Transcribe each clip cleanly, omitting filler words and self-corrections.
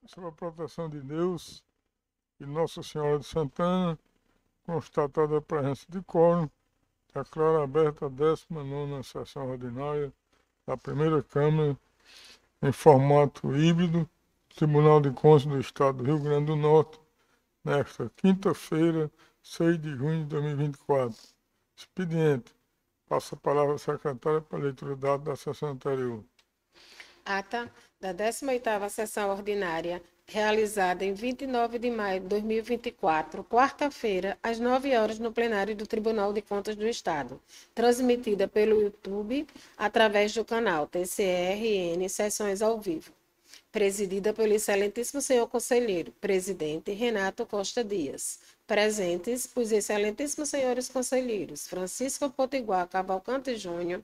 sob a proteção de Deus e Nossa Senhora de Santana, constatada a presença de quórum, declaro aberta a 19ª sessão ordinária da primeira Câmara, em formato híbrido, Tribunal de Contas do Estado do Rio Grande do Norte, nesta quinta-feira, 6 de junho de 2024. Expediente. Passo a palavra à secretária para a leitura da ata da sessão anterior. Ata da 18ª sessão ordinária, realizada em 29 de maio de 2024, quarta-feira, às 9 horas, no plenário do Tribunal de Contas do Estado, transmitida pelo YouTube, através do canal TCRN Sessões ao Vivo. Presidida pelo excelentíssimo senhor conselheiro, presidente Renato Costa Dias. Presentes os excelentíssimos senhores conselheiros, Francisco Potiguar Cavalcante Júnior,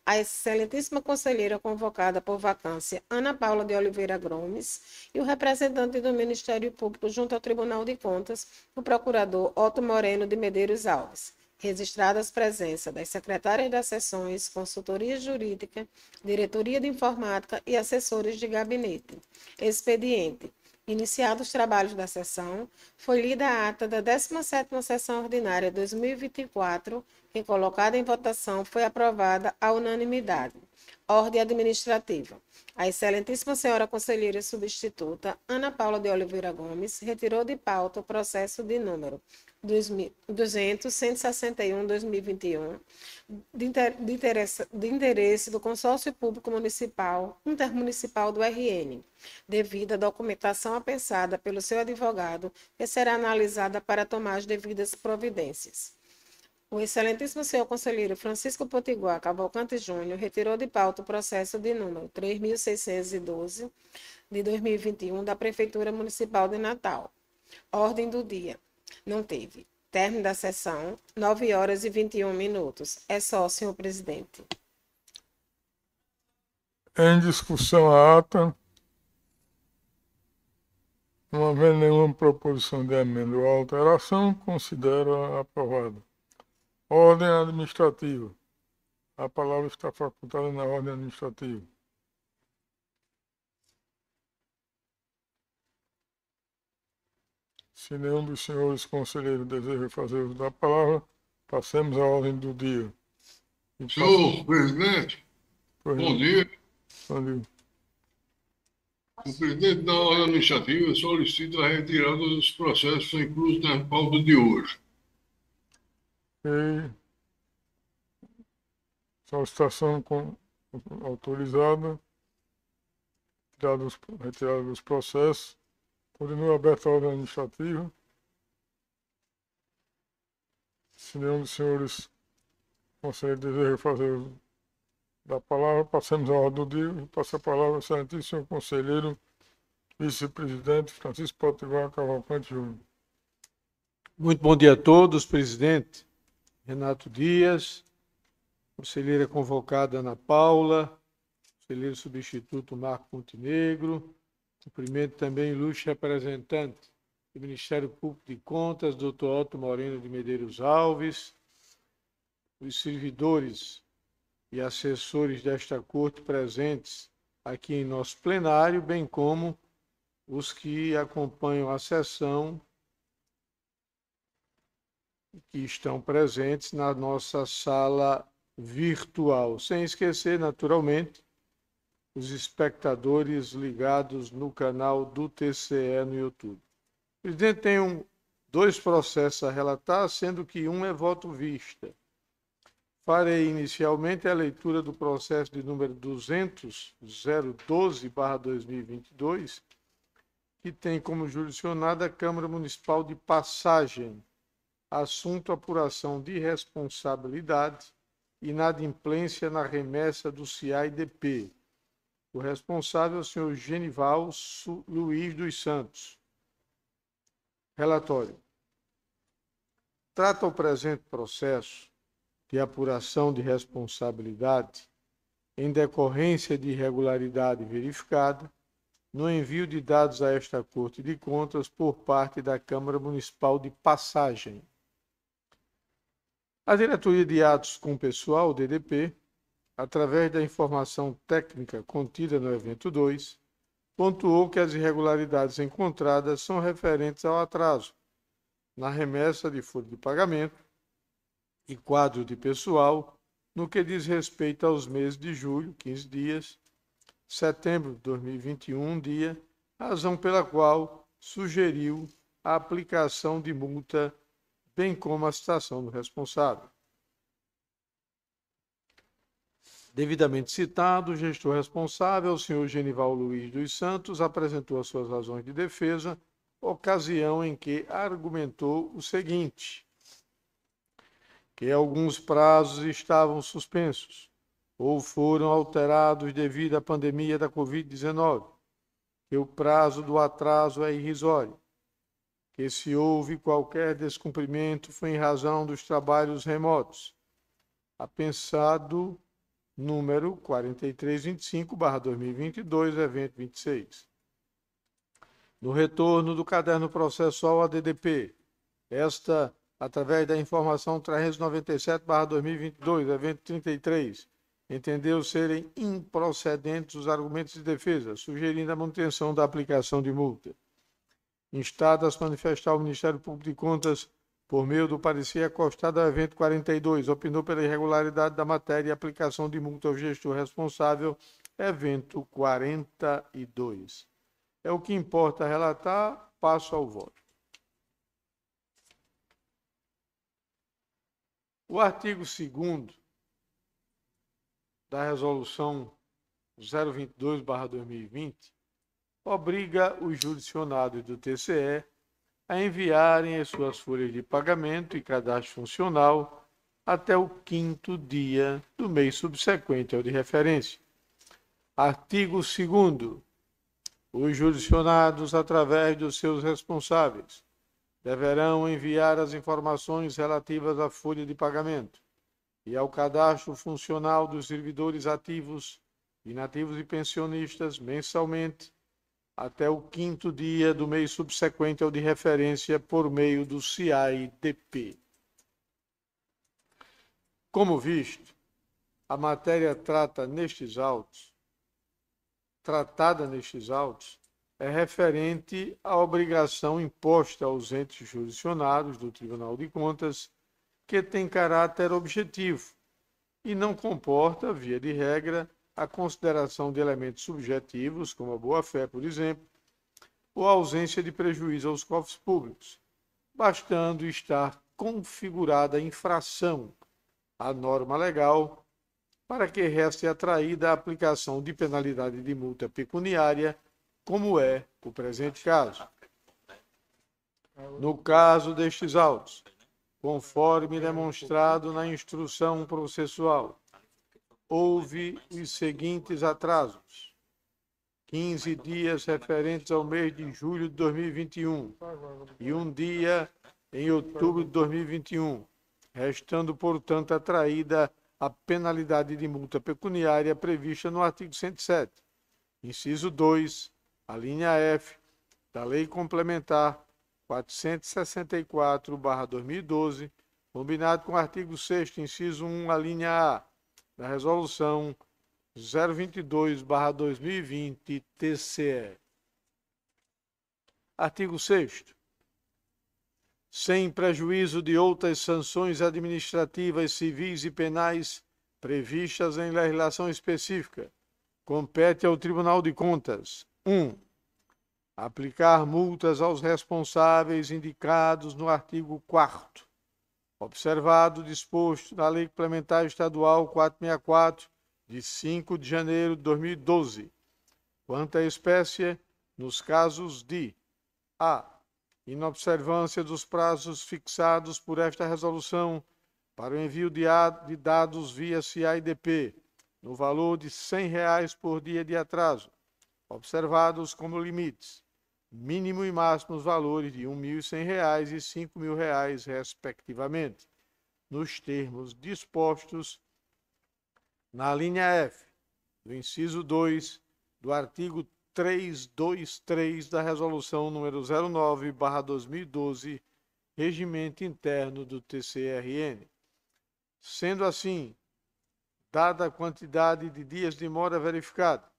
a excelentíssima conselheira convocada por vacância, Ana Paula de Oliveira Gomes, e o representante do Ministério Público junto ao Tribunal de Contas, o procurador Otto Moreno de Medeiros Alves. Registradas presença das secretárias das sessões, consultoria jurídica, diretoria de informática e assessores de gabinete. Expediente. Iniciados os trabalhos da sessão, foi lida a ata da 17ª sessão ordinária 2024, que, colocada em votação, foi aprovada à unanimidade. Ordem administrativa. A excelentíssima senhora conselheira substituta, Ana Paula de Oliveira Gomes, retirou de pauta o processo de número 200.161/2021, de interesse do Consórcio Público Municipal, Intermunicipal do RN, devido à documentação apensada pelo seu advogado, que será analisada para tomar as devidas providências. O excelentíssimo senhor conselheiro Francisco Potiguar Cavalcante Júnior retirou de pauta o processo de número 3.612 de 2021 da Prefeitura Municipal de Natal. Ordem do dia. Não teve. Término da sessão, 9 horas e 21 minutos. É só, senhor presidente. Em discussão a ata, não havendo nenhuma proposição de emenda ou alteração, considero aprovada. Ordem administrativa. A palavra está facultada na ordem administrativa. Se nenhum dos senhores conselheiros deseja fazer uso da palavra, passemos à ordem do dia. Senhor presidente, bom dia. Bom dia. O presidente da ordem administrativa solicita a retirada dos processos inclusos na pauta de hoje. Ok. Solicitação autorizada. Retirada dos processos. Continua aberta a ordem administrativa. Se nenhum dos senhores conselheiros deseja fazer uso da palavra, passemos à ordem do dia. Passo a palavra ao excelentíssimo senhor conselheiro, vice-presidente Francisco Potiguar Cavalcante Júnior. Muito bom dia a todos, presidente Renato Dias, conselheira convocada Ana Paula, conselheiro substituto Marco Montenegro, cumprimento também o ilustre representante do Ministério Público de Contas, doutor Otto Moreno de Medeiros Alves, os servidores e assessores desta corte presentes aqui em nosso plenário, bem como os que acompanham a sessão e que estão presentes na nossa sala virtual. Sem esquecer, naturalmente, os espectadores ligados no canal do TCE no YouTube. O presidente tem dois processos a relatar, sendo que um é voto vista. Farei inicialmente a leitura do processo de número 200.012/2022, que tem como jurisdicionada a Câmara Municipal de Passagem, assunto apuração de responsabilidade e inadimplência na remessa do CIAIDP. O responsável é o senhor Genival Luiz dos Santos. Relatório. Trata o presente processo de apuração de responsabilidade em decorrência de irregularidade verificada no envio de dados a esta Corte de Contas por parte da Câmara Municipal de Passagem. A Diretoria de Atos com Pessoal, DDP, através da informação técnica contida no evento 2, pontuou que as irregularidades encontradas são referentes ao atraso na remessa de folha de pagamento e quadro de pessoal, no que diz respeito aos meses de julho, 15 dias, setembro de 2021, 1 dia, razão pela qual sugeriu a aplicação de multa, bem como a citação do responsável. Devidamente citado, o gestor responsável, o senhor Genival Luiz dos Santos, apresentou as suas razões de defesa, ocasião em que argumentou o seguinte: que alguns prazos estavam suspensos ou foram alterados devido à pandemia da Covid-19, que o prazo do atraso é irrisório, que se houve qualquer descumprimento foi em razão dos trabalhos remotos, apensado número 4325/2022, evento 26. No retorno do caderno processual ADDP, esta, através da informação 397/2022, evento 33, entendeu serem improcedentes os argumentos de defesa, sugerindo a manutenção da aplicação de multa. Instado a se manifestar o Ministério Público de Contas, por meio do parecer acostado ao evento 42, opinou pela irregularidade da matéria e aplicação de multa ao gestor responsável, evento 42. É o que importa relatar, passo ao voto. O artigo 2º da Resolução 022/2020 obriga os jurisdicionados do TCE a enviarem as suas folhas de pagamento e cadastro funcional até o 5º dia do mês subsequente ao de referência. Artigo 2º. Os jurisdicionados, através dos seus responsáveis, deverão enviar as informações relativas à folha de pagamento e ao cadastro funcional dos servidores ativos, inativos e pensionistas mensalmente até o 5º dia do mês subsequente ao de referência por meio do CIAI-DP. Como visto, a matéria tratada nestes autos é referente à obrigação imposta aos entes jurisdicionados do Tribunal de Contas, que tem caráter objetivo e não comporta, via de regra, a consideração de elementos subjetivos, como a boa-fé, por exemplo, ou a ausência de prejuízo aos cofres públicos, bastando estar configurada a infração à norma legal para que reste atraída a aplicação de penalidade de multa pecuniária, como é o presente caso. No caso destes autos, conforme demonstrado na instrução processual, houve os seguintes atrasos: 15 dias referentes ao mês de julho de 2021 e 1 dia em outubro de 2021, restando, portanto, atraída a penalidade de multa pecuniária prevista no artigo 107, inciso 2, a linha F, da Lei Complementar 464/2012, combinado com o artigo 6º, inciso 1, a linha A, da Resolução 022/2020, TCE. Artigo 6º. Sem prejuízo de outras sanções administrativas, civis e penais previstas em legislação específica, compete ao Tribunal de Contas: 1. Aplicar multas aos responsáveis indicados no artigo 4º, observado o disposto na Lei Complementar Estadual 464, de 5 de janeiro de 2012, quanto à espécie, nos casos de a. Inobservância dos prazos fixados por esta resolução para o envio de dados via CIAI-DP, no valor de R$ 100 por dia de atraso, observados como limites, mínimo e máximo os valores de R$ 1.100 e R$ 5.000, respectivamente, nos termos dispostos na linha F do inciso 2 do artigo 323 da Resolução número 09/2012, Regimento Interno do TCRN. Sendo assim, dada a quantidade de dias de mora verificada,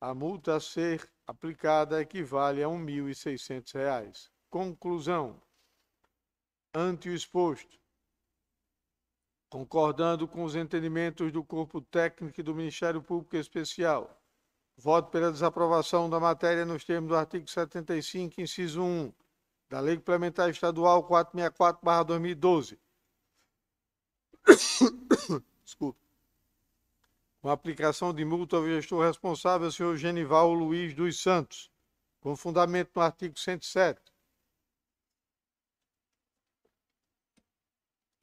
a multa a ser aplicada equivale a R$ 1.600. Conclusão. Ante o exposto, concordando com os entendimentos do Corpo Técnico e do Ministério Público Especial, voto pela desaprovação da matéria nos termos do artigo 75, inciso 1, da Lei Complementar Estadual 464/2012. Desculpe. Com aplicação de multa ao gestor responsável, senhor Genival Luiz dos Santos, com fundamento no artigo 107.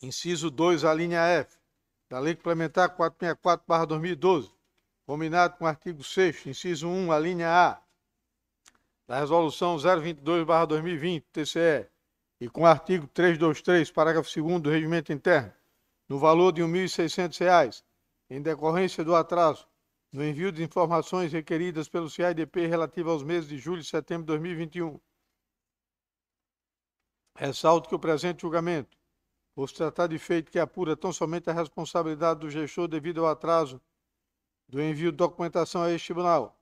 Inciso 2, a linha F, da Lei Complementar 464/2012, combinado com o artigo 6º, inciso 1, a linha A, da Resolução 022/2020, TCE, e com o artigo 323, parágrafo 2º do Regimento Interno, no valor de R$ 1.600, em decorrência do atraso no envio de informações requeridas pelo CIDP relativo aos meses de julho e setembro de 2021. Ressalto que o presente julgamento, por se tratar de feito que apura tão somente a responsabilidade do gestor devido ao atraso do envio de documentação a este tribunal,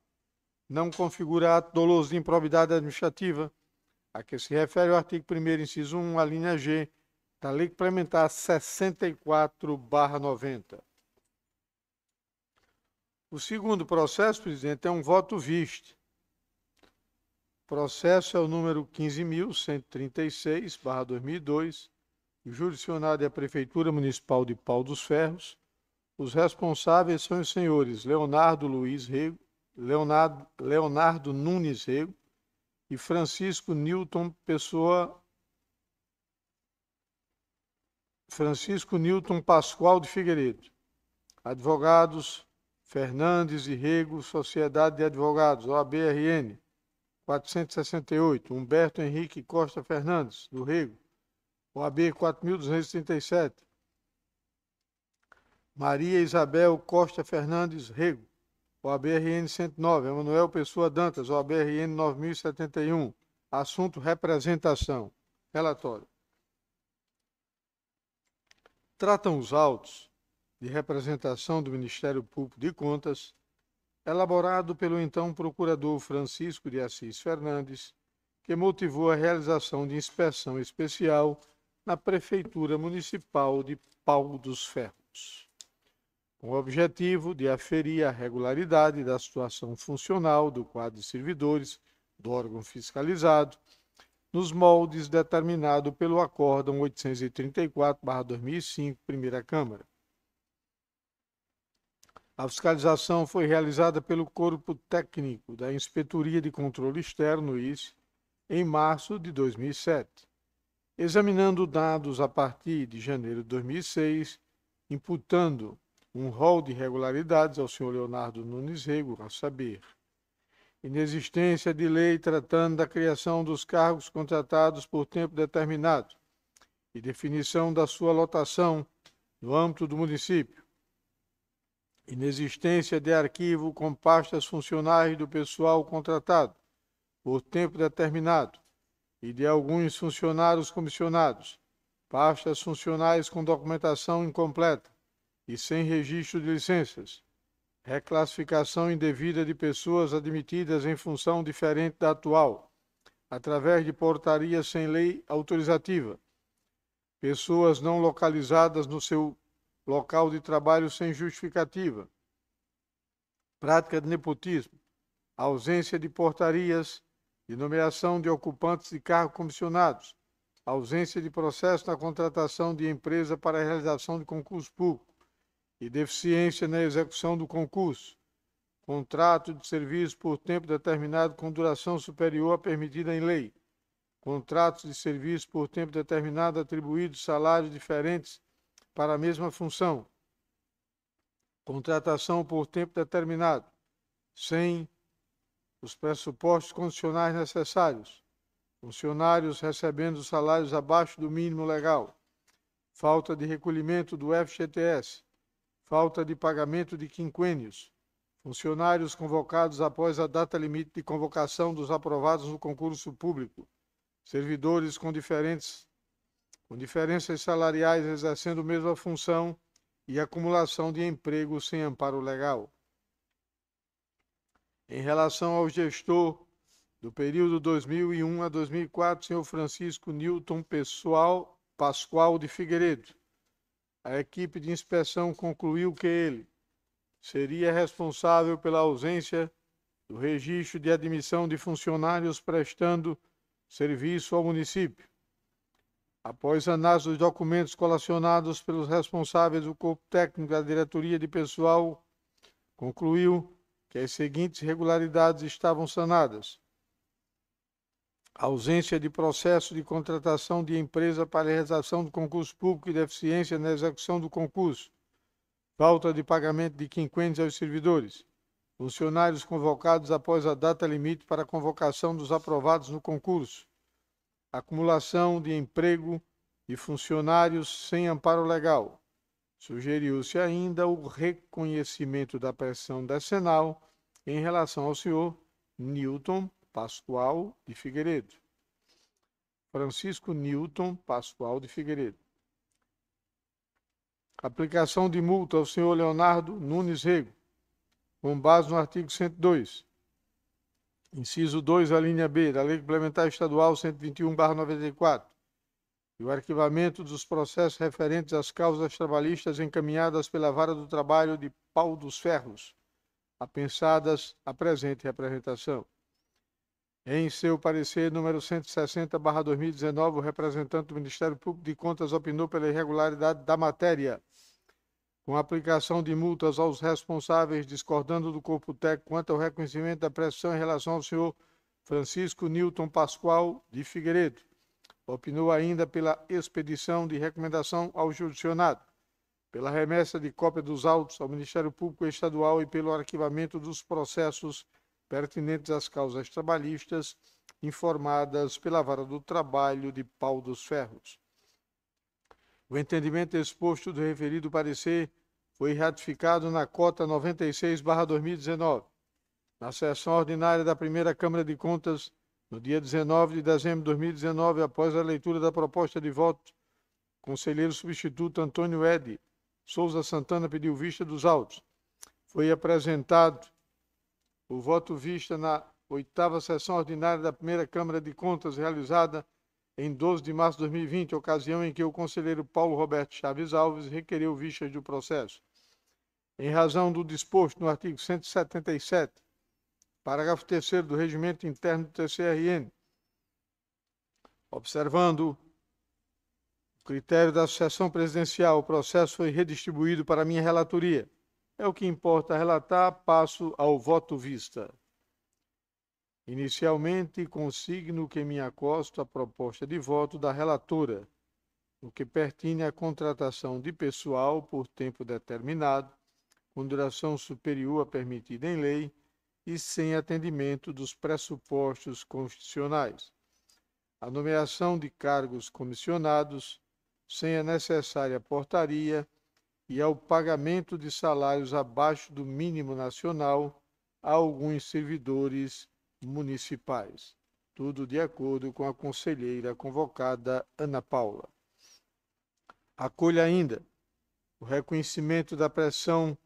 não configura ato doloso de improbidade administrativa, a que se refere o artigo 1º, inciso 1, a linha G, da Lei Complementar 64/90. O segundo processo, presidente, é um voto viste. O processo é o número 15.136/2002, jurisdicionado é a Prefeitura Municipal de Pau dos Ferros. Os responsáveis são os senhores Leonardo Nunes Rego e Francisco Newton Pascoal de Figueiredo. Advogados Fernandes e Rego, Sociedade de Advogados, OAB-RN, 468. Humberto Henrique Costa Fernandes, do Rego, OAB 4.237. Maria Isabel Costa Fernandes Rego, OAB-RN 109. Emanuel Pessoa Dantas, OAB-RN 9.071. Assunto: representação. Relatório. Tratam os autos de representação do Ministério Público de Contas, elaborado pelo então procurador Francisco de Assis Fernandes, que motivou a realização de inspeção especial na Prefeitura Municipal de Pau dos Ferros, com o objetivo de aferir a regularidade da situação funcional do quadro de servidores do órgão fiscalizado, nos moldes determinado pelo Acórdão 834/2005, Primeira Câmara. A fiscalização foi realizada pelo Corpo Técnico da Inspetoria de Controle Externo, ISE, em março de 2007, examinando dados a partir de janeiro de 2006, imputando um rol de irregularidades ao senhor Leonardo Nunes Rego, a saber: inexistência de lei tratando da criação dos cargos contratados por tempo determinado e definição da sua lotação no âmbito do município, inexistência de arquivo com pastas funcionais do pessoal contratado por tempo determinado e de alguns funcionários comissionados, pastas funcionais com documentação incompleta e sem registro de licenças, reclassificação indevida de pessoas admitidas em função diferente da atual, através de portaria sem lei autorizativa, pessoas não localizadas no seu local de trabalho sem justificativa, prática de nepotismo, ausência de portarias de nomeação de ocupantes de cargos comissionados, ausência de processo na contratação de empresa para a realização de concurso público e deficiência na execução do concurso, contrato de serviço por tempo determinado com duração superior à permitida em lei, contratos de serviço por tempo determinado atribuídos salários diferentes para a mesma função, contratação por tempo determinado, sem os pressupostos condicionais necessários, funcionários recebendo salários abaixo do mínimo legal, falta de recolhimento do FGTS, falta de pagamento de quinquênios, funcionários convocados após a data limite de convocação dos aprovados no concurso público, servidores com diferenças salariais exercendo a mesma função e acumulação de emprego sem amparo legal. Em relação ao gestor do período 2001 a 2004, senhor Francisco Newton Pascoal de Figueiredo, a equipe de inspeção concluiu que ele seria responsável pela ausência do registro de admissão de funcionários prestando serviço ao município. Após análise dos documentos colacionados pelos responsáveis do corpo técnico da diretoria de pessoal, concluiu que as seguintes irregularidades estavam sanadas: ausência de processo de contratação de empresa para a realização do concurso público e deficiência na execução do concurso, falta de pagamento de quinquênios aos servidores, funcionários convocados após a data limite para a convocação dos aprovados no concurso, acumulação de emprego de funcionários sem amparo legal. Sugeriu-se ainda o reconhecimento da pressão decenal em relação ao senhor Newton Pascoal de Figueiredo. Francisco Newton Pascoal de Figueiredo. Aplicação de multa ao senhor Leonardo Nunes Rego, com base no artigo 102, inciso 2, a linha B, da Lei Complementar Estadual 121/94, e o arquivamento dos processos referentes às causas trabalhistas encaminhadas pela Vara do Trabalho de Pau dos Ferros, apensadas à presente representação. Em seu parecer número 160/2019, o representante do Ministério Público de Contas opinou pela irregularidade da matéria, com aplicação de multas aos responsáveis, discordando do corpo técnico quanto ao reconhecimento da pressão em relação ao senhor Francisco Newton Pascoal de Figueiredo. Opinou ainda pela expedição de recomendação ao judicionado, pela remessa de cópia dos autos ao Ministério Público Estadual e pelo arquivamento dos processos pertinentes às causas trabalhistas informadas pela Vara do Trabalho de Pau dos Ferros. O entendimento exposto do referido parecer foi ratificado na cota 96/2019, na sessão ordinária da primeira Câmara de Contas, no dia 19 de dezembro de 2019, após a leitura da proposta de voto, o conselheiro substituto Antônio Edi Souza Santana pediu vista dos autos. Foi apresentado o voto vista na 8ª sessão ordinária da primeira Câmara de Contas, realizada em 12 de março de 2020, ocasião em que o conselheiro Paulo Roberto Chaves Alves requeriu vistas do processo. Em razão do disposto no artigo 177, parágrafo 3º do Regimento Interno do TCRN, observando o critério da sucessão presidencial, o processo foi redistribuído para minha relatoria. É o que importa relatar, passo ao voto vista. Inicialmente, consigno que me acosto à proposta de voto da relatora, no que pertine à contratação de pessoal por tempo determinado, com duração superior à permitida em lei e sem atendimento dos pressupostos constitucionais. A nomeação de cargos comissionados, sem a necessária portaria, e ao pagamento de salários abaixo do mínimo nacional a alguns servidores municipais. Tudo de acordo com a conselheira convocada Ana Paula. Acolha ainda o reconhecimento da pressão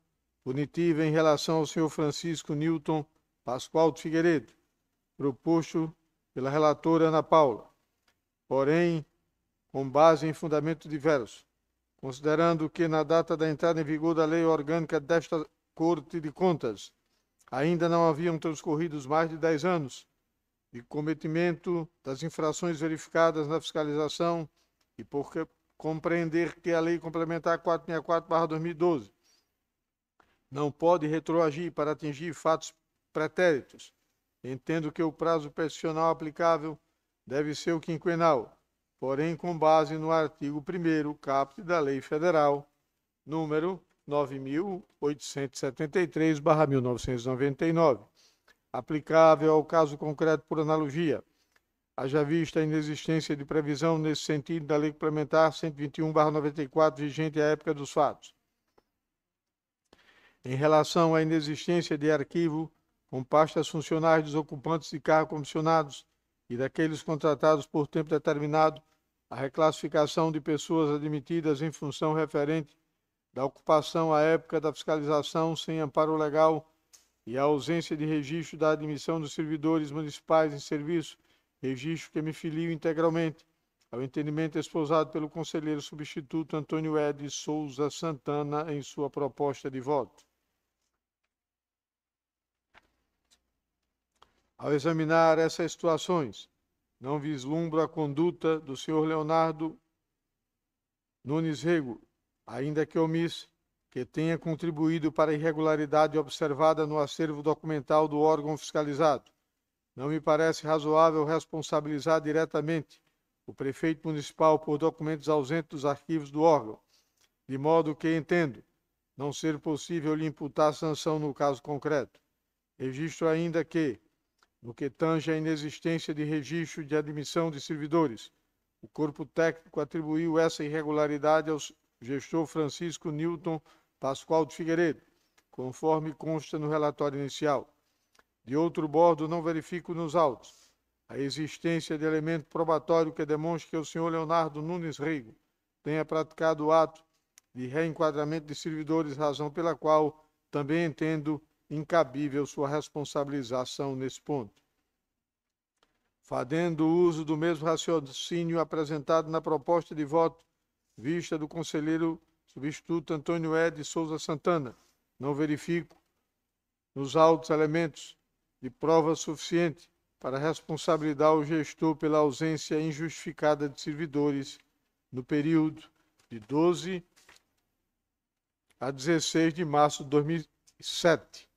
punitiva em relação ao senhor Francisco Newton Pascoal de Figueiredo, proposto pela relatora Ana Paula, porém, com base em fundamento diverso, considerando que na data da entrada em vigor da lei orgânica desta Corte de Contas, ainda não haviam transcorrido mais de 10 anos de cometimento das infrações verificadas na fiscalização e por compreender que a Lei Complementar 464/2012 não pode retroagir para atingir fatos pretéritos, entendo que o prazo peticional aplicável deve ser o quinquenal, porém com base no artigo 1º, caput da Lei Federal, número 9.873/1999, aplicável ao caso concreto por analogia, haja vista a inexistência de previsão nesse sentido da Lei Complementar 121/94, vigente à época dos fatos. Em relação à inexistência de arquivo com pastas funcionários dos ocupantes de cargos comissionados e daqueles contratados por tempo determinado, a reclassificação de pessoas admitidas em função referente da ocupação à época da fiscalização sem amparo legal e a ausência de registro da admissão dos servidores municipais em serviço, registro que me filio integralmente ao entendimento esposado pelo conselheiro substituto Antônio Ed Souza Santana em sua proposta de voto. Ao examinar essas situações, não vislumbro a conduta do senhor Leonardo Nunes Rego, ainda que omissa, que tenha contribuído para a irregularidade observada no acervo documental do órgão fiscalizado. Não me parece razoável responsabilizar diretamente o prefeito municipal por documentos ausentes dos arquivos do órgão, de modo que entendo não ser possível lhe imputar sanção no caso concreto. Registro ainda que, no que tange à inexistência de registro de admissão de servidores, o corpo técnico atribuiu essa irregularidade ao gestor Francisco Newton Pascoal de Figueiredo, conforme consta no relatório inicial. De outro modo, não verifico nos autos a existência de elemento probatório que demonstre que o senhor Leonardo Nunes Rego tenha praticado o ato de reenquadramento de servidores, razão pela qual também entendo incabível sua responsabilização nesse ponto. Fazendo uso do mesmo raciocínio apresentado na proposta de voto vista do conselheiro substituto Antônio Ed Souza Santana, não verifico nos autos elementos de prova suficiente para responsabilizar o gestor pela ausência injustificada de servidores no período de 12 a 16 de março de 2007,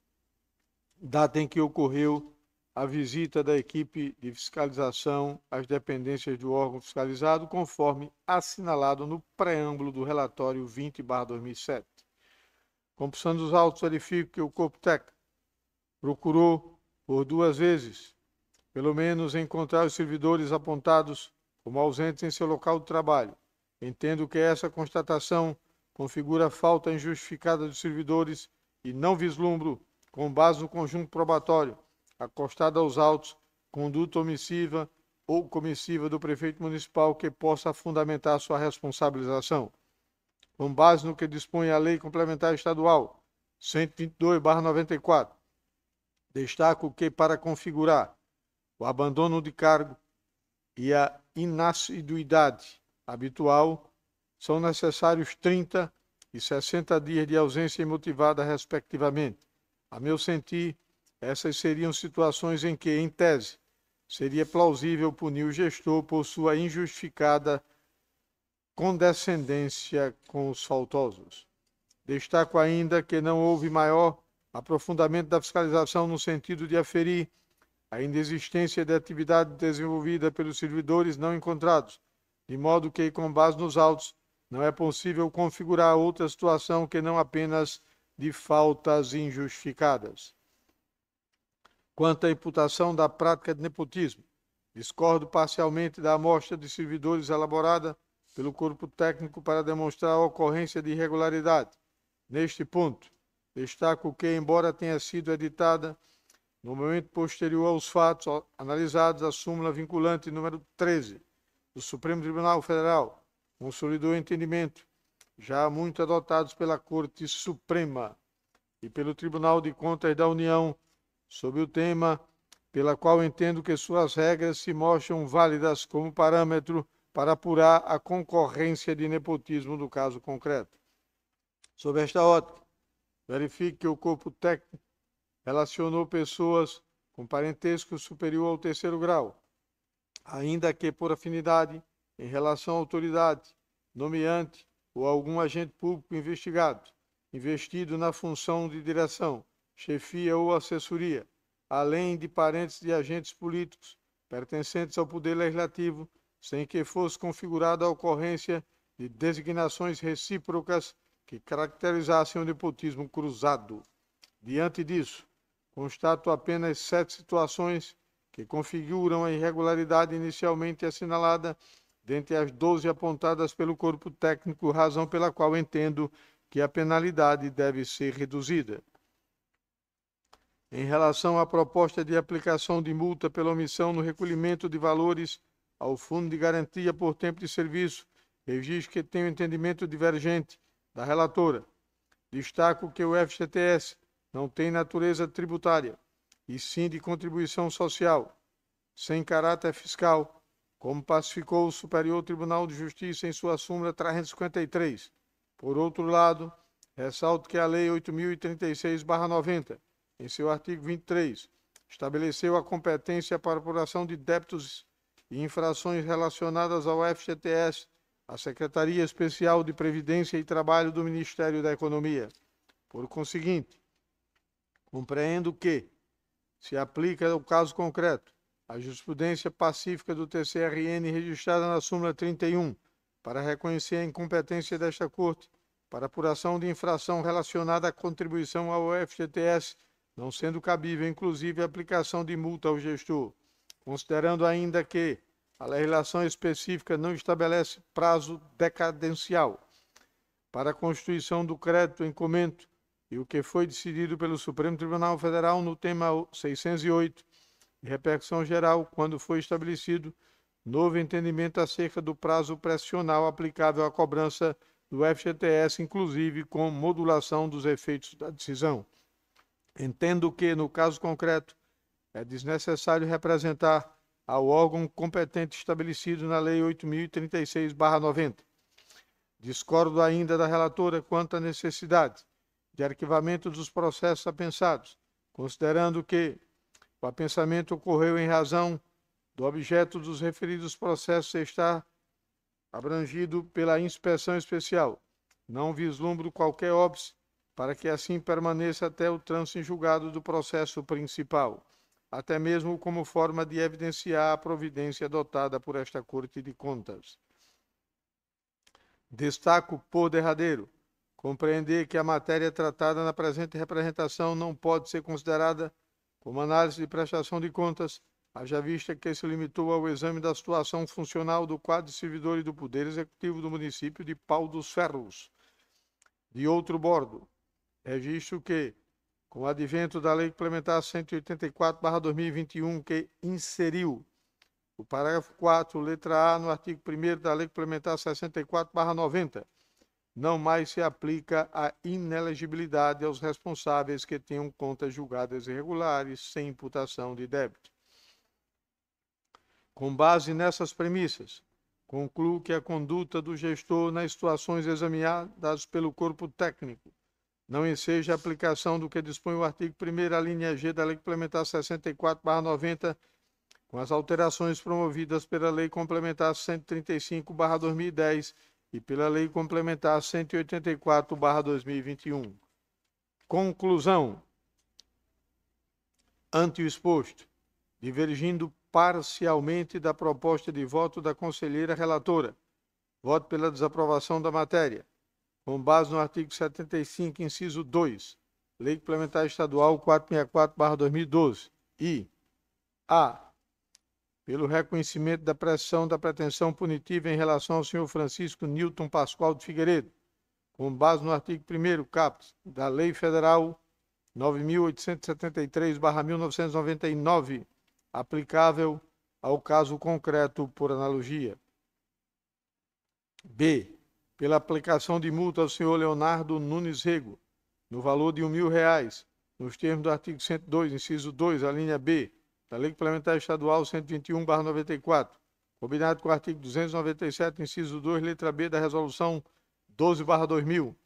data em que ocorreu a visita da equipe de fiscalização às dependências do órgão fiscalizado, conforme assinalado no preâmbulo do relatório 20/2007. Compulsando os autos, verifico que o corpo técnico procurou, por 2 vezes, pelo menos encontrar os servidores apontados como ausentes em seu local de trabalho. Entendo que essa constatação configura falta injustificada dos servidores e não vislumbro, com base no conjunto probatório, acostada aos autos, conduta omissiva ou comissiva do prefeito municipal que possa fundamentar sua responsabilização. Com base no que dispõe a Lei Complementar Estadual 122/94, destaco que, para configurar o abandono de cargo e a inassiduidade habitual, são necessários 30 e 60 dias de ausência imotivada, respectivamente. A meu sentir, essas seriam situações em que, em tese, seria plausível punir o gestor por sua injustificada condescendência com os faltosos. Destaco ainda que não houve maior aprofundamento da fiscalização no sentido de aferir a inexistência de atividade desenvolvida pelos servidores não encontrados, de modo que, com base nos autos, não é possível configurar outra situação que não apenas de faltas injustificadas. Quanto à imputação da prática de nepotismo, discordo parcialmente da amostra de servidores elaborada pelo corpo técnico para demonstrar a ocorrência de irregularidade. Neste ponto, destaco que, embora tenha sido editada no momento posterior aos fatos analisados, a súmula vinculante número 13 do Supremo Tribunal Federal consolidou o entendimento, já muito adotados pela Corte Suprema e pelo Tribunal de Contas da União, sobre o tema, pela qual entendo que suas regras se mostram válidas como parâmetro para apurar a concorrência de nepotismo do caso concreto. Sob esta ótica, verifique que o corpo técnico relacionou pessoas com parentesco superior ao 3º grau, ainda que por afinidade em relação à autoridade, nomeante ou algum agente público investigado, investido na função de direção, chefia ou assessoria, além de parentes de agentes políticos pertencentes ao Poder Legislativo, sem que fosse configurada a ocorrência de designações recíprocas que caracterizassem o nepotismo cruzado. Diante disso, constato apenas 7 situações que configuram a irregularidade inicialmente assinalada dentre as 12 apontadas pelo corpo técnico, razão pela qual entendo que a penalidade deve ser reduzida. Em relação à proposta de aplicação de multa pela omissão no recolhimento de valores ao Fundo de Garantia por Tempo de Serviço, registro que tem um entendimento divergente da relatora. Destaco que o FGTS não tem natureza tributária, e sim de contribuição social, sem caráter fiscal, como pacificou o Superior Tribunal de Justiça em sua súmula 353. Por outro lado, ressalto que a Lei 8.036/90, em seu artigo 23, estabeleceu a competência para apuração de débitos e infrações relacionadas ao FGTS, a Secretaria Especial de Previdência e Trabalho do Ministério da Economia. Por conseguinte, compreendo que se aplica ao caso concreto a jurisprudência pacífica do TCRN registrada na súmula 31 para reconhecer a incompetência desta Corte para apuração de infração relacionada à contribuição ao FGTS, não sendo cabível, inclusive, a aplicação de multa ao gestor, considerando ainda que a legislação específica não estabelece prazo decadencial para a constituição do crédito em comento e o que foi decidido pelo Supremo Tribunal Federal no tema 608, de repercussão geral, quando foi estabelecido novo entendimento acerca do prazo pressional aplicável à cobrança do FGTS, inclusive com modulação dos efeitos da decisão. Entendo que, no caso concreto, é desnecessário representar ao órgão competente estabelecido na Lei 8.036/90. Discordo ainda da relatora quanto à necessidade de arquivamento dos processos apensados, considerando que o apensamento ocorreu em razão do objeto dos referidos processos estar abrangido pela inspeção especial. Não vislumbro qualquer óbice para que assim permaneça até o trânsito em julgado do processo principal, até mesmo como forma de evidenciar a providência adotada por esta Corte de Contas. Destaco, por derradeiro, compreender que a matéria tratada na presente representação não pode ser considerada como análise de prestação de contas, haja vista que se limitou ao exame da situação funcional do quadro de servidores do Poder Executivo do município de Pau dos Ferros. De outro bordo, registro que, com o advento da Lei Complementar 184/2021, que inseriu o parágrafo 4, letra A, no artigo 1º da Lei Complementar 64/90, não mais se aplica a inelegibilidade aos responsáveis que tenham contas julgadas irregulares sem imputação de débito. Com base nessas premissas, concluo que a conduta do gestor nas situações examinadas pelo corpo técnico não enseja a aplicação do que dispõe o artigo 1º, a linha G da Lei Complementar 64/90, com as alterações promovidas pela Lei Complementar 135/2010 e pela Lei Complementar 184/2021. Conclusão. Ante o exposto, divergindo parcialmente da proposta de voto da conselheira relatora, voto pela desaprovação da matéria, com base no artigo 75, inciso 2, Lei Complementar Estadual 464/2012, e a. Pelo reconhecimento da pressão da pretensão punitiva em relação ao senhor Francisco Nilton Pascoal de Figueiredo, com base no artigo 1º, caput, da Lei Federal 9.873/1999, aplicável ao caso concreto por analogia. B. Pela aplicação de multa ao senhor Leonardo Nunes Rego, no valor de R$1.000, nos termos do artigo 102, inciso 2, a linha B, da Lei Complementar Estadual 121/94, combinado com o artigo 297, inciso 2, letra B, da Resolução 12/2000,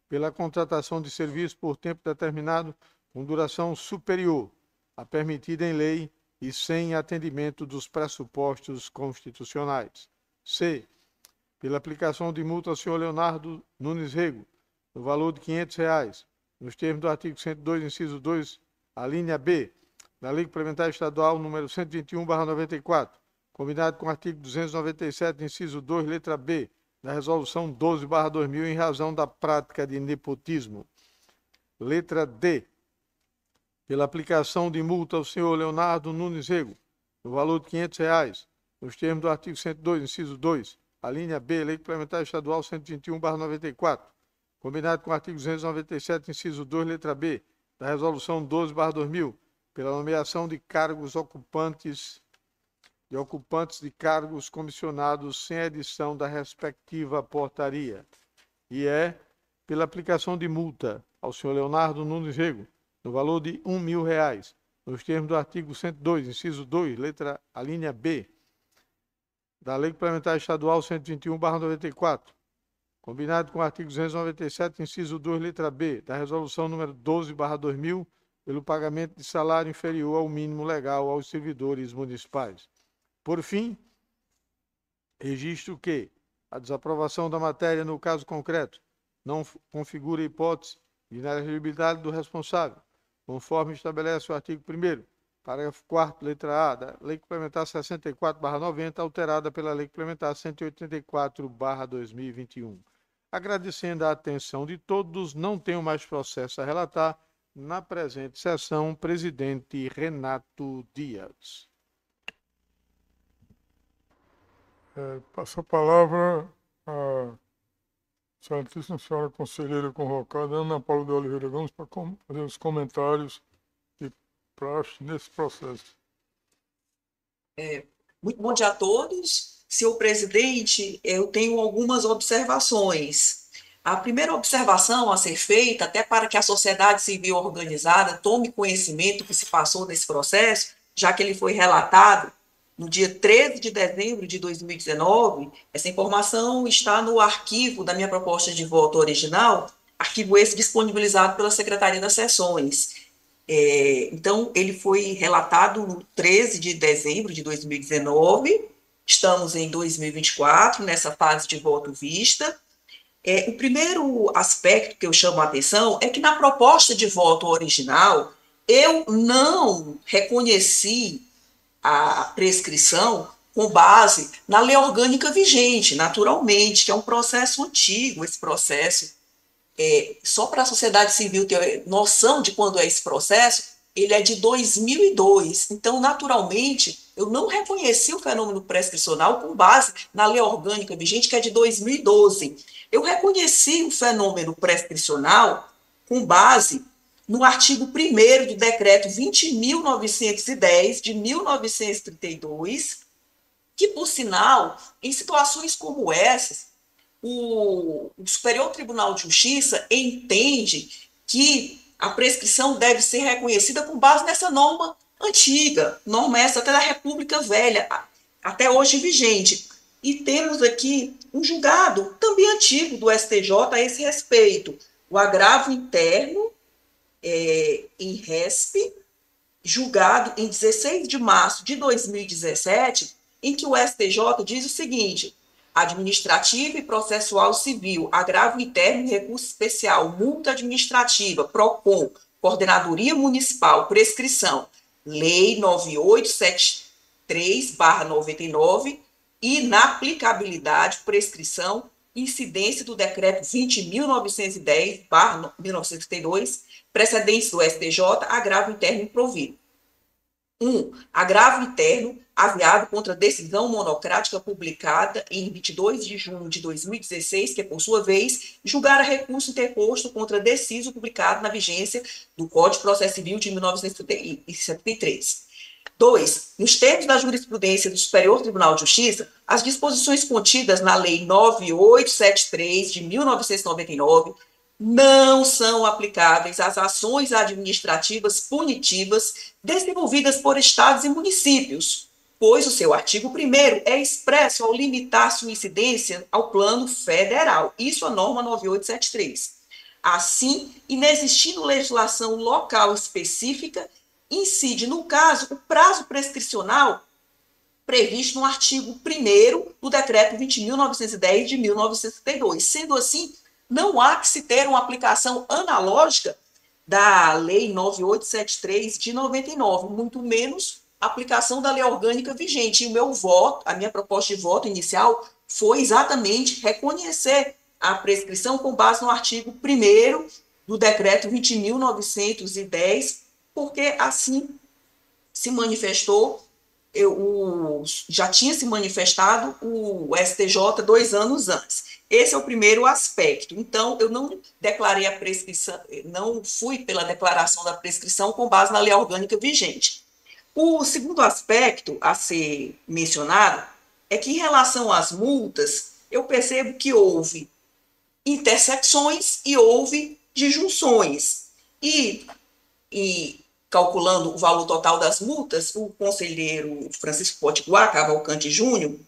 pela contratação de serviço por tempo determinado com duração superior à permitida em lei e sem atendimento dos pressupostos constitucionais. C. Pela aplicação de multa ao senhor Leonardo Nunes Rego, no valor de R$500, nos termos do artigo 102, inciso 2, a linha B, da Lei Complementar Estadual número 121/94, combinado com o artigo 297, inciso 2, letra B, da Resolução 12/2000, em razão da prática de nepotismo. Letra D. Pela aplicação de multa ao senhor Leonardo Nunes Rego, no valor de R$500, nos termos do artigo 102, inciso 2, a linha B, Lei Complementar Estadual 121/94, combinado com o artigo 297, inciso 2, letra B, da Resolução 12/2000, pela nomeação de cargos ocupantes de cargos comissionados sem edição da respectiva portaria. E pela aplicação de multa ao senhor Leonardo Nunes Rego, no valor de R$1.000, nos termos do artigo 102, inciso 2, a linha B, da Lei Complementar Estadual 121/94, combinado com o artigo 297, inciso 2, letra B, da Resolução número 12/2000, pelo pagamento de salário inferior ao mínimo legal aos servidores municipais. Por fim, registro que a desaprovação da matéria, no caso concreto, não configura hipótese de inelegibilidade do responsável, conforme estabelece o artigo 1º, parágrafo 4º, letra A, da Lei Complementar 64/90, alterada pela Lei Complementar 184/2021. Agradecendo a atenção de todos, não tenho mais processo a relatar. Na presente sessão, presidente Renato Dias. Passo a palavra à excelentíssima senhora conselheira convocada, Ana Paula de Oliveira Gomes, para fazer os comentários de praxe nesse processo. Muito bom dia a todos. Senhor presidente, eu tenho algumas observações. A primeira observação a ser feita, até para que a sociedade civil organizada tome conhecimento do que se passou nesse processo, já que ele foi relatado no dia 13 de dezembro de 2019, essa informação está no arquivo da minha proposta de voto original, arquivo esse disponibilizado pela Secretaria das Sessões. Então, ele foi relatado no 13 de dezembro de 2019, estamos em 2024, nessa fase de voto vista. O primeiro aspecto que eu chamo a atenção é que na proposta de voto original, eu não reconheci a prescrição com base na lei orgânica vigente, naturalmente, que é um processo antigo, esse processo. Só para a sociedade civil ter noção de quando é esse processo, ele é de 2002. Então, naturalmente, eu não reconheci o fenômeno prescricional com base na lei orgânica vigente, que é de 2012. Eu reconheci o fenômeno prescricional com base no artigo 1º do decreto 20.910, de 1932, que, por sinal, em situações como essas, o Superior Tribunal de Justiça entende que a prescrição deve ser reconhecida com base nessa norma antiga, norma essa até da República Velha, até hoje vigente. E temos aqui um julgado também antigo do STJ a esse respeito, o agravo interno em RESP, julgado em 16 de março de 2017, em que o STJ diz o seguinte: administrativo e processual civil, agravo interno e recurso especial, multa administrativa, PROCON, Coordenadoria Municipal, prescrição, Lei 9873/99, e na aplicabilidade, prescrição, incidência do decreto 20.910/1932, precedentes do STJ, agravo interno improvido. 1. Agravo interno aviado contra decisão monocrática publicada em 22 de junho de 2016, que, por sua vez, julgara recurso interposto contra deciso publicado na vigência do Código de Processo Civil de 1973. 2. Nos termos da jurisprudência do Superior Tribunal de Justiça, as disposições contidas na Lei 9873, de 1999, não são aplicáveis às ações administrativas punitivas desenvolvidas por estados e municípios, pois o seu artigo 1º é expresso ao limitar sua incidência ao plano federal. Isso a norma 9873. Assim, inexistindo legislação local específica, incide, no caso, o prazo prescricional previsto no artigo 1º do decreto 20.910 de 1972. Sendo assim, não há que se ter uma aplicação analógica da Lei 9873 de 99, muito menos aplicação da lei orgânica vigente. E o meu voto, a minha proposta de voto inicial foi exatamente reconhecer a prescrição com base no artigo 1º do decreto 20.910, porque assim se manifestou, já tinha se manifestado o STJ 2 anos antes. Esse é o primeiro aspecto. Então, eu não declarei a prescrição, não fui pela declaração da prescrição com base na lei orgânica vigente. O segundo aspecto a ser mencionado é que, em relação às multas, eu percebo que houve intersecções e houve disjunções. E e calculando o valor total das multas, o conselheiro Francisco Potiguar Cavalcante Júnior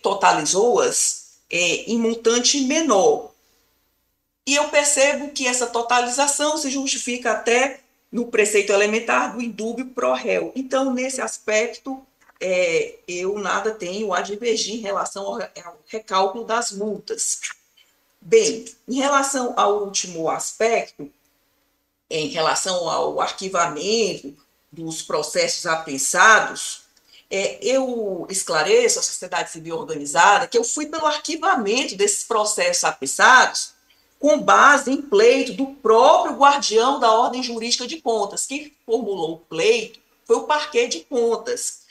totalizou-as em montante menor. E eu percebo que essa totalização se justifica até no preceito elementar do indúbio pro réu. Então, nesse aspecto, eu nada tenho a divergir em relação ao recálculo das multas. Bem, em relação ao último aspecto, em relação ao arquivamento dos processos apensados, eu esclareço à sociedade civil organizada que eu fui pelo arquivamento desses processos apensados com base em pleito do próprio guardião da ordem jurídica de contas. Quem formulou o pleito foi o Parquet de Contas.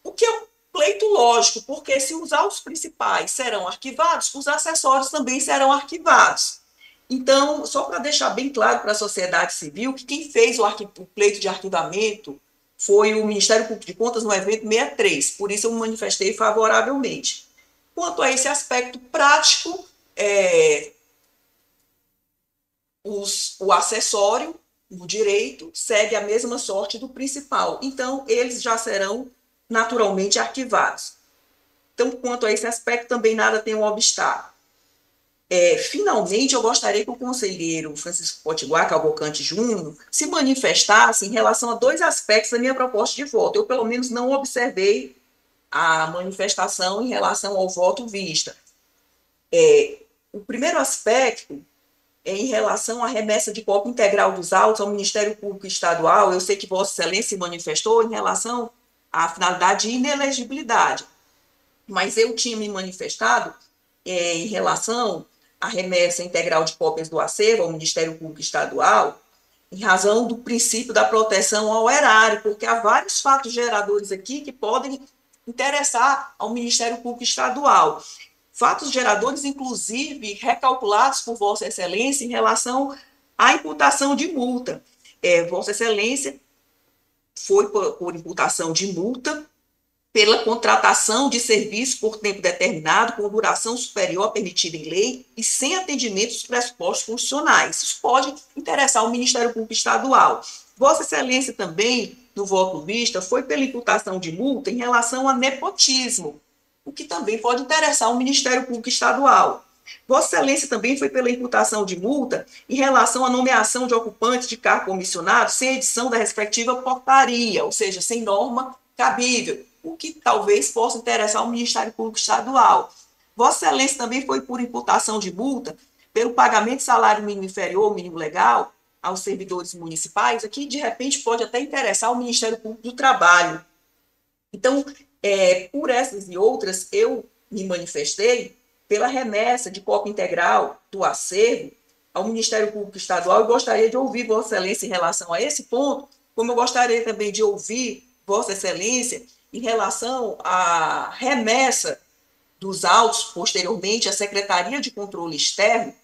O que é um pleito lógico, porque se os autos principais serão arquivados, os acessórios também serão arquivados. Então, só para deixar bem claro para a sociedade civil que quem fez o pleito de arquivamento foi o Ministério Público de Contas no evento 63, por isso eu me manifestei favoravelmente. Quanto a esse aspecto prático, o acessório, o direito, segue a mesma sorte do principal. Então, eles já serão naturalmente arquivados. Então, quanto a esse aspecto, também nada tem um obstáculo. Finalmente, eu gostaria que o conselheiro Francisco Potiguar Cavalcante Júnior se manifestasse em relação a dois aspectos da minha proposta de voto. Eu, pelo menos, não observei a manifestação em relação ao voto vista. O primeiro aspecto é em relação à remessa de cópia integral dos autos ao Ministério Público Estadual. Eu sei que Vossa Excelência se manifestou em relação à finalidade de inelegibilidade, mas eu tinha me manifestado em relação à remessa integral de cópias do acervo ao Ministério Público Estadual, em razão do princípio da proteção ao erário, porque há vários fatos geradores aqui que podem interessar ao Ministério Público Estadual. Fatos geradores, inclusive, recalculados por Vossa Excelência em relação à imputação de multa. Vossa Excelência foi por imputação de multa pela contratação de serviço por tempo determinado, com duração superior à permitida em lei e sem atendimento dos pressupostos constitucionais. Isso pode interessar ao Ministério Público Estadual. Vossa Excelência também, no voto vista, foi pela imputação de multa em relação a nepotismo, o que também pode interessar o Ministério Público Estadual. Vossa Excelência também foi pela imputação de multa em relação à nomeação de ocupantes de cargo comissionado sem edição da respectiva portaria, ou seja, sem norma cabível, o que talvez possa interessar o Ministério Público Estadual. Vossa Excelência também foi por imputação de multa pelo pagamento de salário mínimo inferior ao mínimo legal aos servidores municipais, aqui de repente pode até interessar o Ministério Público do Trabalho. Então, por essas e outras, eu me manifestei pela remessa de cópia integral do acervo ao Ministério Público Estadual e gostaria de ouvir Vossa Excelência em relação a esse ponto, como eu gostaria também de ouvir Vossa Excelência em relação à remessa dos autos posteriormente à Secretaria de Controle Externo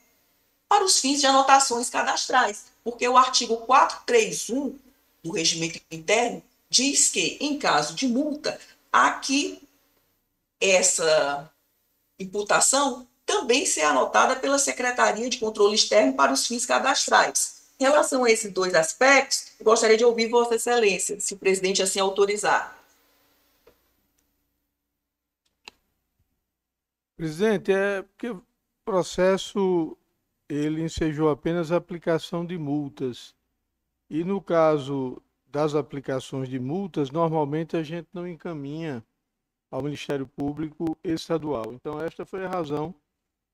para os fins de anotações cadastrais, porque o artigo 431 do Regimento Interno diz que, em caso de multa, há que essa imputação também ser anotada pela Secretaria de Controle Externo para os fins cadastrais. Em relação a esses dois aspectos, eu gostaria de ouvir Vossa Excelência, se o presidente assim autorizar. Presidente, porque o processo ele ensejou apenas a aplicação de multas. E no caso das aplicações de multas, normalmente a gente não encaminha ao Ministério Público Estadual. Então, esta foi a razão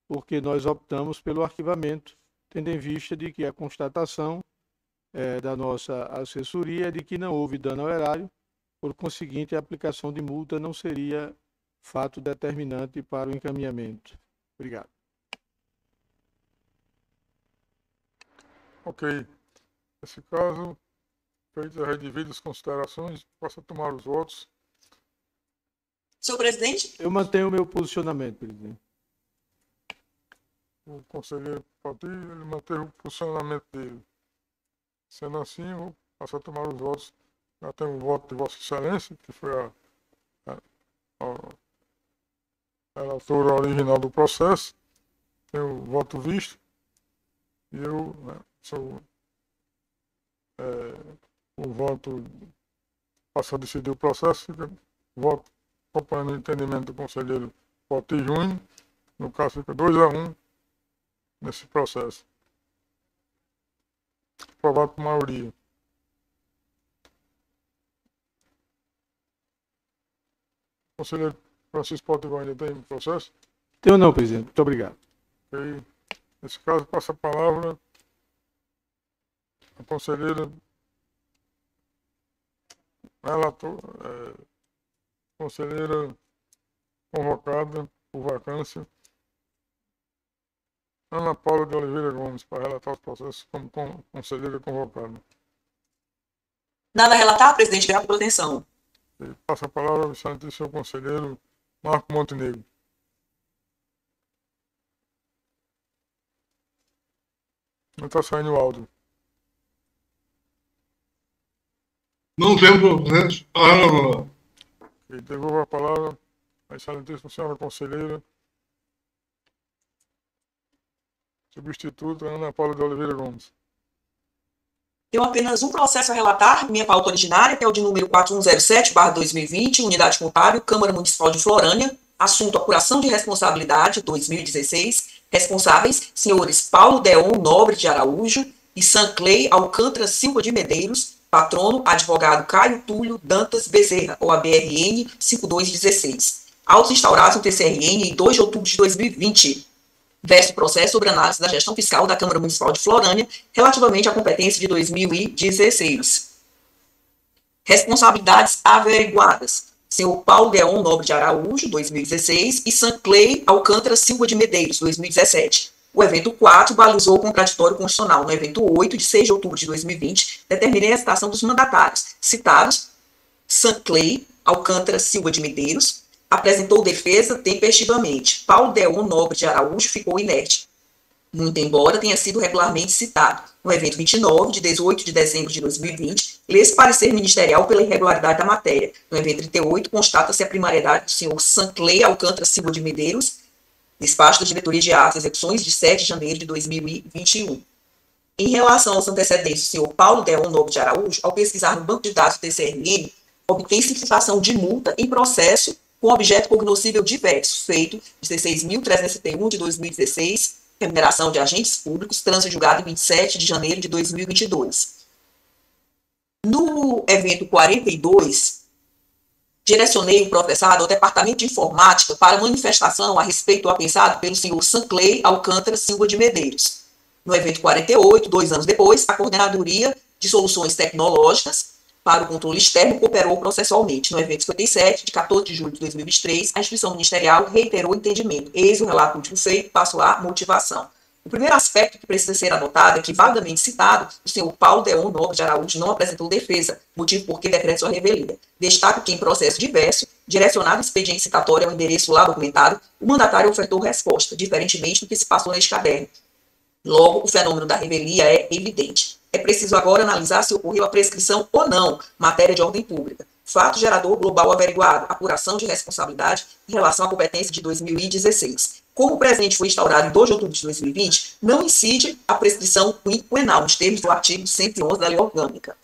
porque nós optamos pelo arquivamento, tendo em vista de que a constatação da nossa assessoria é de que não houve dano ao erário, por conseguinte, a aplicação de multa não seria fato determinante para o encaminhamento. Obrigado. Ok. Nesse caso, feitas as devidas considerações, possa tomar os votos. Senhor presidente? Eu mantenho o meu posicionamento, presidente. O conselheiro Pati, ele manteve o posicionamento dele. Sendo assim, eu vou passar a tomar os votos. Já tem o voto de Vossa Excelência, que foi a relatora original do processo. Tem o voto visto. E eu sou o voto passa a decidir o processo, fica voto acompanhando o entendimento do conselheiro Poti Júnior, no caso fica 2-1 nesse processo. Aprovado por maioria. Conselheiro Francisco Potival ainda tem processo? Tenho não, presidente. Muito obrigado. Ok. Nesse caso, passa a palavra a conselheira conselheira convocada por vacância, Ana Paula de Oliveira Gomes, para relatar os processos como conselheira convocada. Nada a relatar, presidente, obrigado pela atenção. E passa a palavra ao excelentíssimo conselheiro Marco Montenegro. Não está saindo o áudio. Não tem processo a relatar. E devolvo a palavra à excelentíssima senhora conselheira substituta Ana Paula de Oliveira Gomes. Tenho apenas um processo a relatar, minha pauta originária, que é o de número 4107/2020, Unidade Contábil, Câmara Municipal de Florânia, assunto apuração de responsabilidade 2016, responsáveis, senhores Paulo Deon Nobre de Araújo e Sanclay Alcântara Silva de Medeiros, patrono, advogado Caio Túlio Dantas Bezerra, OAB-RN 5216. Autos instaurados no TCRN em 2 de outubro de 2020. Verso processo sobre análise da gestão fiscal da Câmara Municipal de Florânia relativamente à competência de 2016. Responsabilidades averiguadas. Senhor Paulo Deon Nobre de Araújo, 2016, e Sanclay Alcântara Silva de Medeiros, 2017. O evento 4 balizou o contraditório constitucional. No evento 8, de 6 de outubro de 2020, determinei a citação dos mandatários. Citados, Sanclay Alcântara Silva de Medeiros apresentou defesa tempestivamente. Paulo Deon Nobre de Araújo ficou inerte, muito embora tenha sido regularmente citado. No evento 29, de 18 de dezembro de 2020, lê-se parecer ministerial pela irregularidade da matéria. No evento 38, constata-se a primariedade do senhor Sanclay Alcântara Silva de Medeiros, despacho da Diretoria de Atos e Execuções de 7 de janeiro de 2021. Em relação aos antecedentes do senhor Paulo Deon Nobre de Araújo, ao pesquisar no banco de dados do TCRN, obtém-se imputação de multa em processo com objeto cognoscível diverso, feito de 16.371 de 2016, remuneração de agentes públicos, trânsito julgado em 27 de janeiro de 2022. No evento 42, direcionei o processado ao Departamento de Informática para manifestação a respeito do apensado pelo senhor Sanclay Alcântara Silva de Medeiros. No evento 48, 2 anos depois, a Coordenadoria de Soluções Tecnológicas para o Controle Externo cooperou processualmente. No evento 57, de 14 de julho de 2023, a instituição ministerial reiterou o entendimento. Eis o relato último feito, passo à motivação. O primeiro aspecto que precisa ser anotado é que, vagamente citado, o senhor Paulo Deon Nobre de Araújo não apresentou defesa, motivo por que decreta sua revelia. Destaco que, em processo diverso, direcionado expediente citatório ao endereço lá documentado, o mandatário ofertou resposta, diferentemente do que se passou neste caderno. Logo, o fenômeno da revelia é evidente. É preciso agora analisar se ocorreu a prescrição ou não, matéria de ordem pública. Fato gerador global averiguado, apuração de responsabilidade em relação à competência de 2016. Como o presente foi instaurado em 2 de outubro de 2020, não incide a prescrição quinquenal, nos termos do artigo 111 da Lei Orgânica.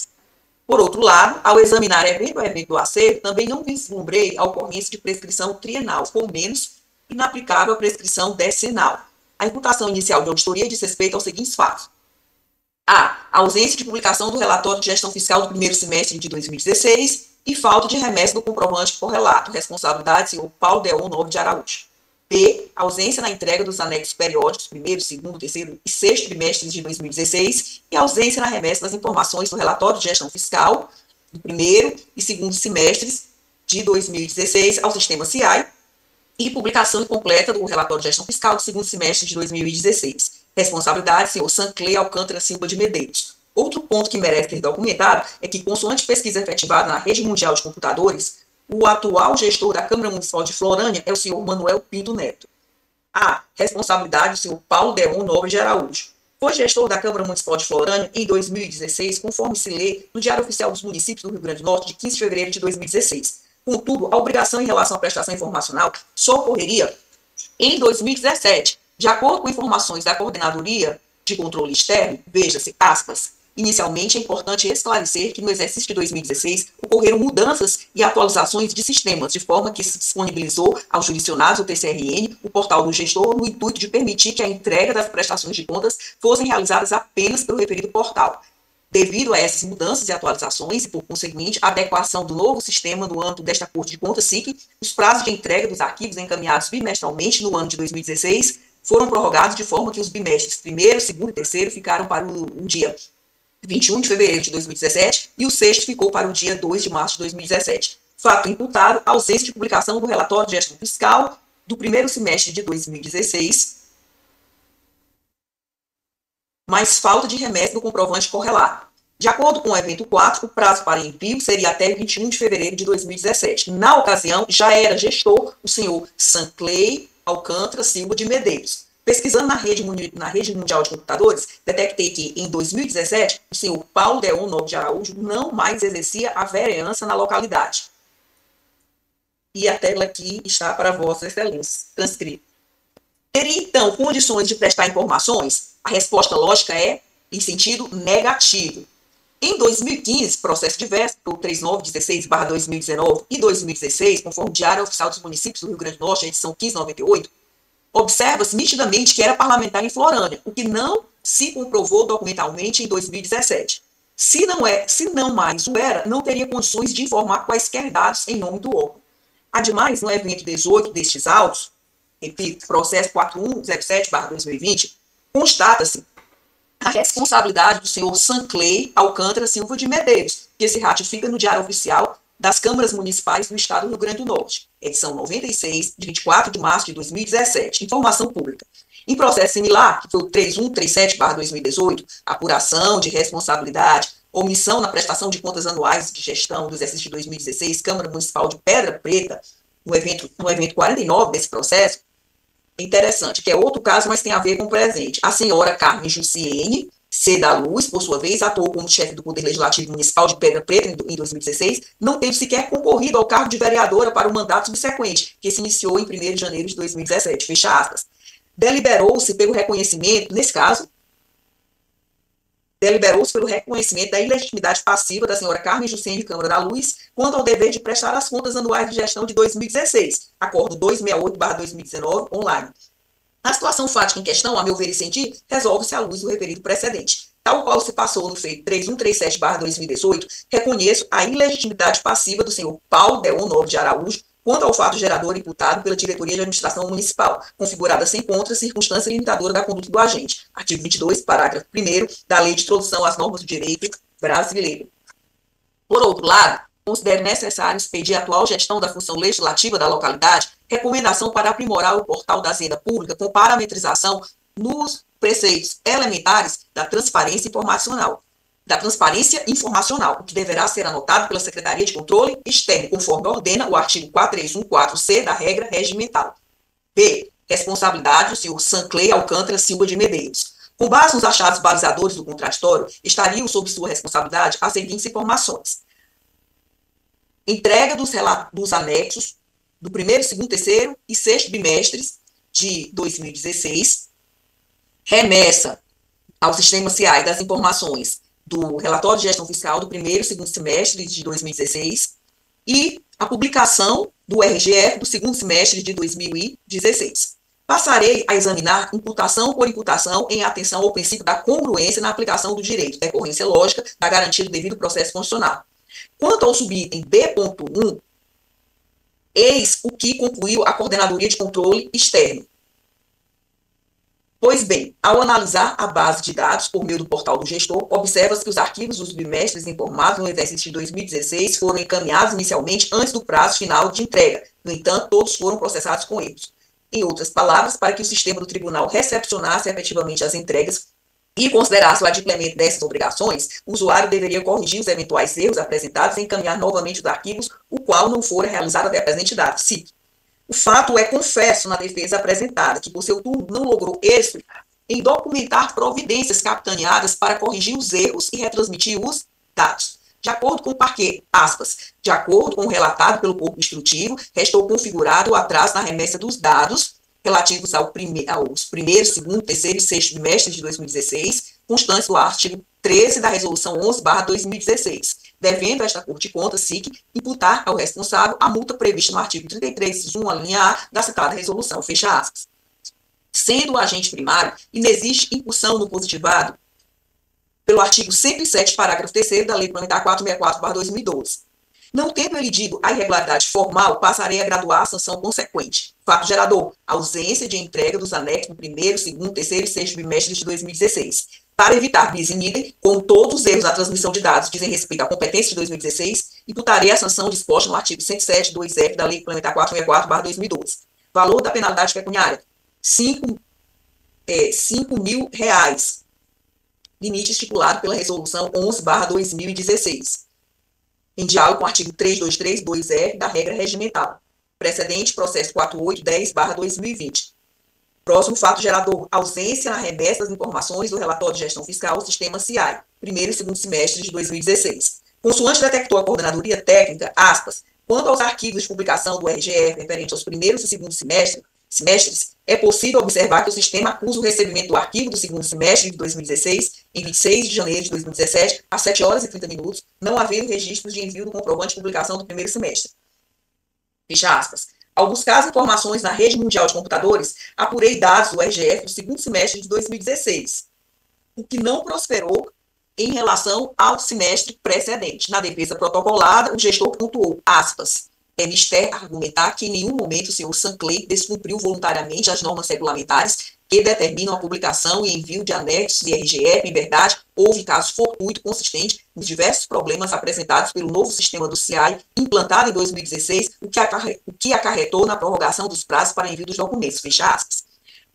Por outro lado, ao examinar evento a evento do acervo, também não vislumbrei a ocorrência de prescrição trienal, ou menos inaplicável a prescrição decenal. A imputação inicial de auditoria diz respeito aos seguintes fatos. A ausência de publicação do relatório de gestão fiscal do primeiro semestre de 2016 e falta de remessa do comprovante correlato. Responsabilidade, senhor Paulo Deon Nobre de Araújo. B. Ausência na entrega dos anexos periódicos, primeiro, segundo, terceiro e sexto trimestres de 2016 e ausência na remessa das informações do relatório de gestão fiscal do primeiro e segundo semestres de 2016 ao sistema CI e publicação incompleta do relatório de gestão fiscal do segundo semestre de 2016. Responsabilidade, senhor Sanclay Alcântara Silva de Medeiros. Outro ponto que merece ser documentado é que, consoante pesquisa efetivada na rede mundial de computadores, o atual gestor da Câmara Municipal de Florânia é o senhor Manuel Pinto Neto. A. Responsabilidade do senhor Paulo Deon Nobre de Araújo. Foi gestor da Câmara Municipal de Florânia em 2016, conforme se lê no Diário Oficial dos Municípios do Rio Grande do Norte, de 15 de fevereiro de 2016. Contudo, a obrigação em relação à prestação informacional só ocorreria em 2017, de acordo com informações da Coordenadoria de Controle Externo, veja-se, aspas, Inicialmente, é importante esclarecer que no exercício de 2016 ocorreram mudanças e atualizações de sistemas, de forma que se disponibilizou aos jurisdicionados, o TCRN, o portal do gestor, no intuito de permitir que a entrega das prestações de contas fossem realizadas apenas pelo referido portal. Devido a essas mudanças e atualizações e, por conseguinte, a adequação do novo sistema no âmbito desta Corte de Contas SIC, os prazos de entrega dos arquivos encaminhados bimestralmente no ano de 2016 foram prorrogados de forma que os bimestres primeiro, segundo e terceiro ficaram para o dia 21 de fevereiro de 2017 e o sexto ficou para o dia 2 de março de 2017. Fato imputado, a ausência de publicação do relatório de gestão fiscal do primeiro semestre de 2016, mas falta de remessa do comprovante correlato. De acordo com o evento 4, o prazo para envio seria até 21 de fevereiro de 2017. Na ocasião, já era gestor o senhor Sanclay Alcântara Silva de Medeiros. Pesquisando na rede mundial de computadores, detectei que, em 2017, o senhor Paulo Deon Nobre de Araújo não mais exercia a vereança na localidade. E a tela aqui está para Vossas Excelências, transcrito. Teria, então, condições de prestar informações? A resposta lógica é em sentido negativo. Em 2015, processo diverso, 3916/2019 e 2016, conforme o Diário Oficial dos Municípios do Rio Grande do Norte, edição 1598, observa-se nitidamente que era parlamentar em Florânia, o que não se comprovou documentalmente em 2017. Se não mais o era, não teria condições de informar quaisquer dados em nome do órgão. Ademais, no evento 18 destes autos, repito, processo 4107/2020, constata-se a responsabilidade do senhor Sanclay Alcântara Silva de Medeiros, que se ratifica no Diário Oficial das Câmaras Municipais do Estado do Rio Grande do Norte, edição 96, de 24 de março de 2017, informação pública. Em processo similar, que foi o 3137/2018, apuração de responsabilidade, omissão na prestação de contas anuais de gestão do exercício de 2016, Câmara Municipal de Pedra Preta, no evento 49 desse processo, é interessante, que é outro caso, mas tem a ver com o presente. A senhora Carmen Jussiene C. da Luz, por sua vez, atuou como chefe do Poder Legislativo Municipal de Pedra Preta em 2016, não teve sequer concorrido ao cargo de vereadora para o mandato subsequente, que se iniciou em 1º de janeiro de 2017, fecha aspas. Deliberou-se pelo reconhecimento, nesse caso, da ilegitimidade passiva da senhora Carmen Jussiene Câmara da Luz quanto ao dever de prestar as contas anuais de gestão de 2016, acordo 268/2019, online. A situação fática em questão, a meu ver e sentir, resolve-se à luz do referido precedente. Tal qual se passou no feito 3137/2018, reconheço a ilegitimidade passiva do senhor Paulo Deon Nobre de Araújo quanto ao fato gerador imputado pela Diretoria de Administração Municipal, configurada sem contra circunstância limitadora da conduta do agente. Artigo 22, parágrafo 1º da Lei de Introdução às Normas do Direito Brasileiro. Por outro lado, considero necessário expedir a atual gestão da função legislativa da localidade, recomendação para aprimorar o portal da Agenda Pública com parametrização nos preceitos elementares da transparência informacional, o que deverá ser anotado pela Secretaria de Controle Externo, conforme ordena o artigo 4314-C da regra regimental. B. Responsabilidade do senhor Sanclay Alcântara Silva de Medeiros. Com base nos achados balizadores do contraditório, estariam sob sua responsabilidade as seguintes informações: entrega dos anexos do 1º, 2º, 3º e 6º bimestres de 2016, remessa ao sistema CIAI das informações do relatório de gestão fiscal do 1º e 2º semestre de 2016 e a publicação do RGF do 2º semestre de 2016. Passarei a examinar imputação por imputação em atenção ao princípio da congruência na aplicação do direito, decorrência lógica da garantia do devido processo constitucional. Quanto ao subitem B.1, eis o que concluiu a Coordenadoria de Controle Externo. Pois bem, ao analisar a base de dados por meio do portal do gestor, observa-se que os arquivos dos bimestres informados no exercício de 2016 foram encaminhados inicialmente antes do prazo final de entrega. No entanto, todos foram processados com erros. Em outras palavras, para que o sistema do tribunal recepcionasse efetivamente as entregas e considerasse o adimplemento dessas obrigações, o usuário deveria corrigir os eventuais erros apresentados e encaminhar novamente os arquivos, o qual não fora realizado até a presente data. Cito: o fato é confesso na defesa apresentada, que por seu turno não logrou êxito em documentar providências capitaneadas para corrigir os erros e retransmitir os dados. De acordo com o parquet, aspas, de acordo com o relatado pelo corpo instrutivo, restou configurado o atraso na remessa dos dados relativos aos 1º, 2º, 3º e 6º bimestres de 2016, constantes do artigo 13 da Resolução 11/2016, devendo esta Corte de Contas, SIC, imputar ao responsável a multa prevista no artigo 33, a linha A da citada resolução, fecha aspas. Sendo o agente primário, inexiste incursão no positivado pelo artigo 107, parágrafo 3º da Lei Complementar 464/2012. Não tendo elidido a irregularidade formal, passarei a graduar a sanção consequente. Fato gerador: ausência de entrega dos anexos no primeiro, segundo, terceiro e sexto bimestres de 2016. Para evitar bis in idem, com todos os erros da transmissão de dados dizem respeito à competência de 2016, imputarei a sanção disposta no artigo 107, 2F da Lei Complementar 464/2012. Valor da penalidade pecuniária: R$ 5.000, limite estipulado pela Resolução 11/2016. Em diálogo com o artigo 323, 2F da regra regimental. Precedente, processo 4810/2020. Próximo fato gerador: ausência na remessa das informações do relatório de gestão fiscal, sistema CIAI, primeiro e segundo semestre de 2016. Consoante detectou a coordenadoria técnica, aspas, quanto aos arquivos de publicação do RGF referente aos primeiros e segundos semestres, é possível observar que o sistema acusa o recebimento do arquivo do segundo semestre de 2016 em 26 de janeiro de 2017, às 7h30, não havendo registros de envio do comprovante de publicação do primeiro semestre. Fecha aspas. Ao buscar as informações na rede mundial de computadores, apurei dados do RGF do segundo semestre de 2016, o que não prosperou em relação ao semestre precedente. Na defesa protocolada, o gestor pontuou, aspas, é mister argumentar que em nenhum momento o senhor Sanclay descumpriu voluntariamente as normas regulamentares que determinam a publicação e envio de anexos de RGF. Em verdade, houve caso fortuito consistente nos diversos problemas apresentados pelo novo sistema do CIAI, implantado em 2016, o que acarretou na prorrogação dos prazos para envio dos documentos. Fecha aspas.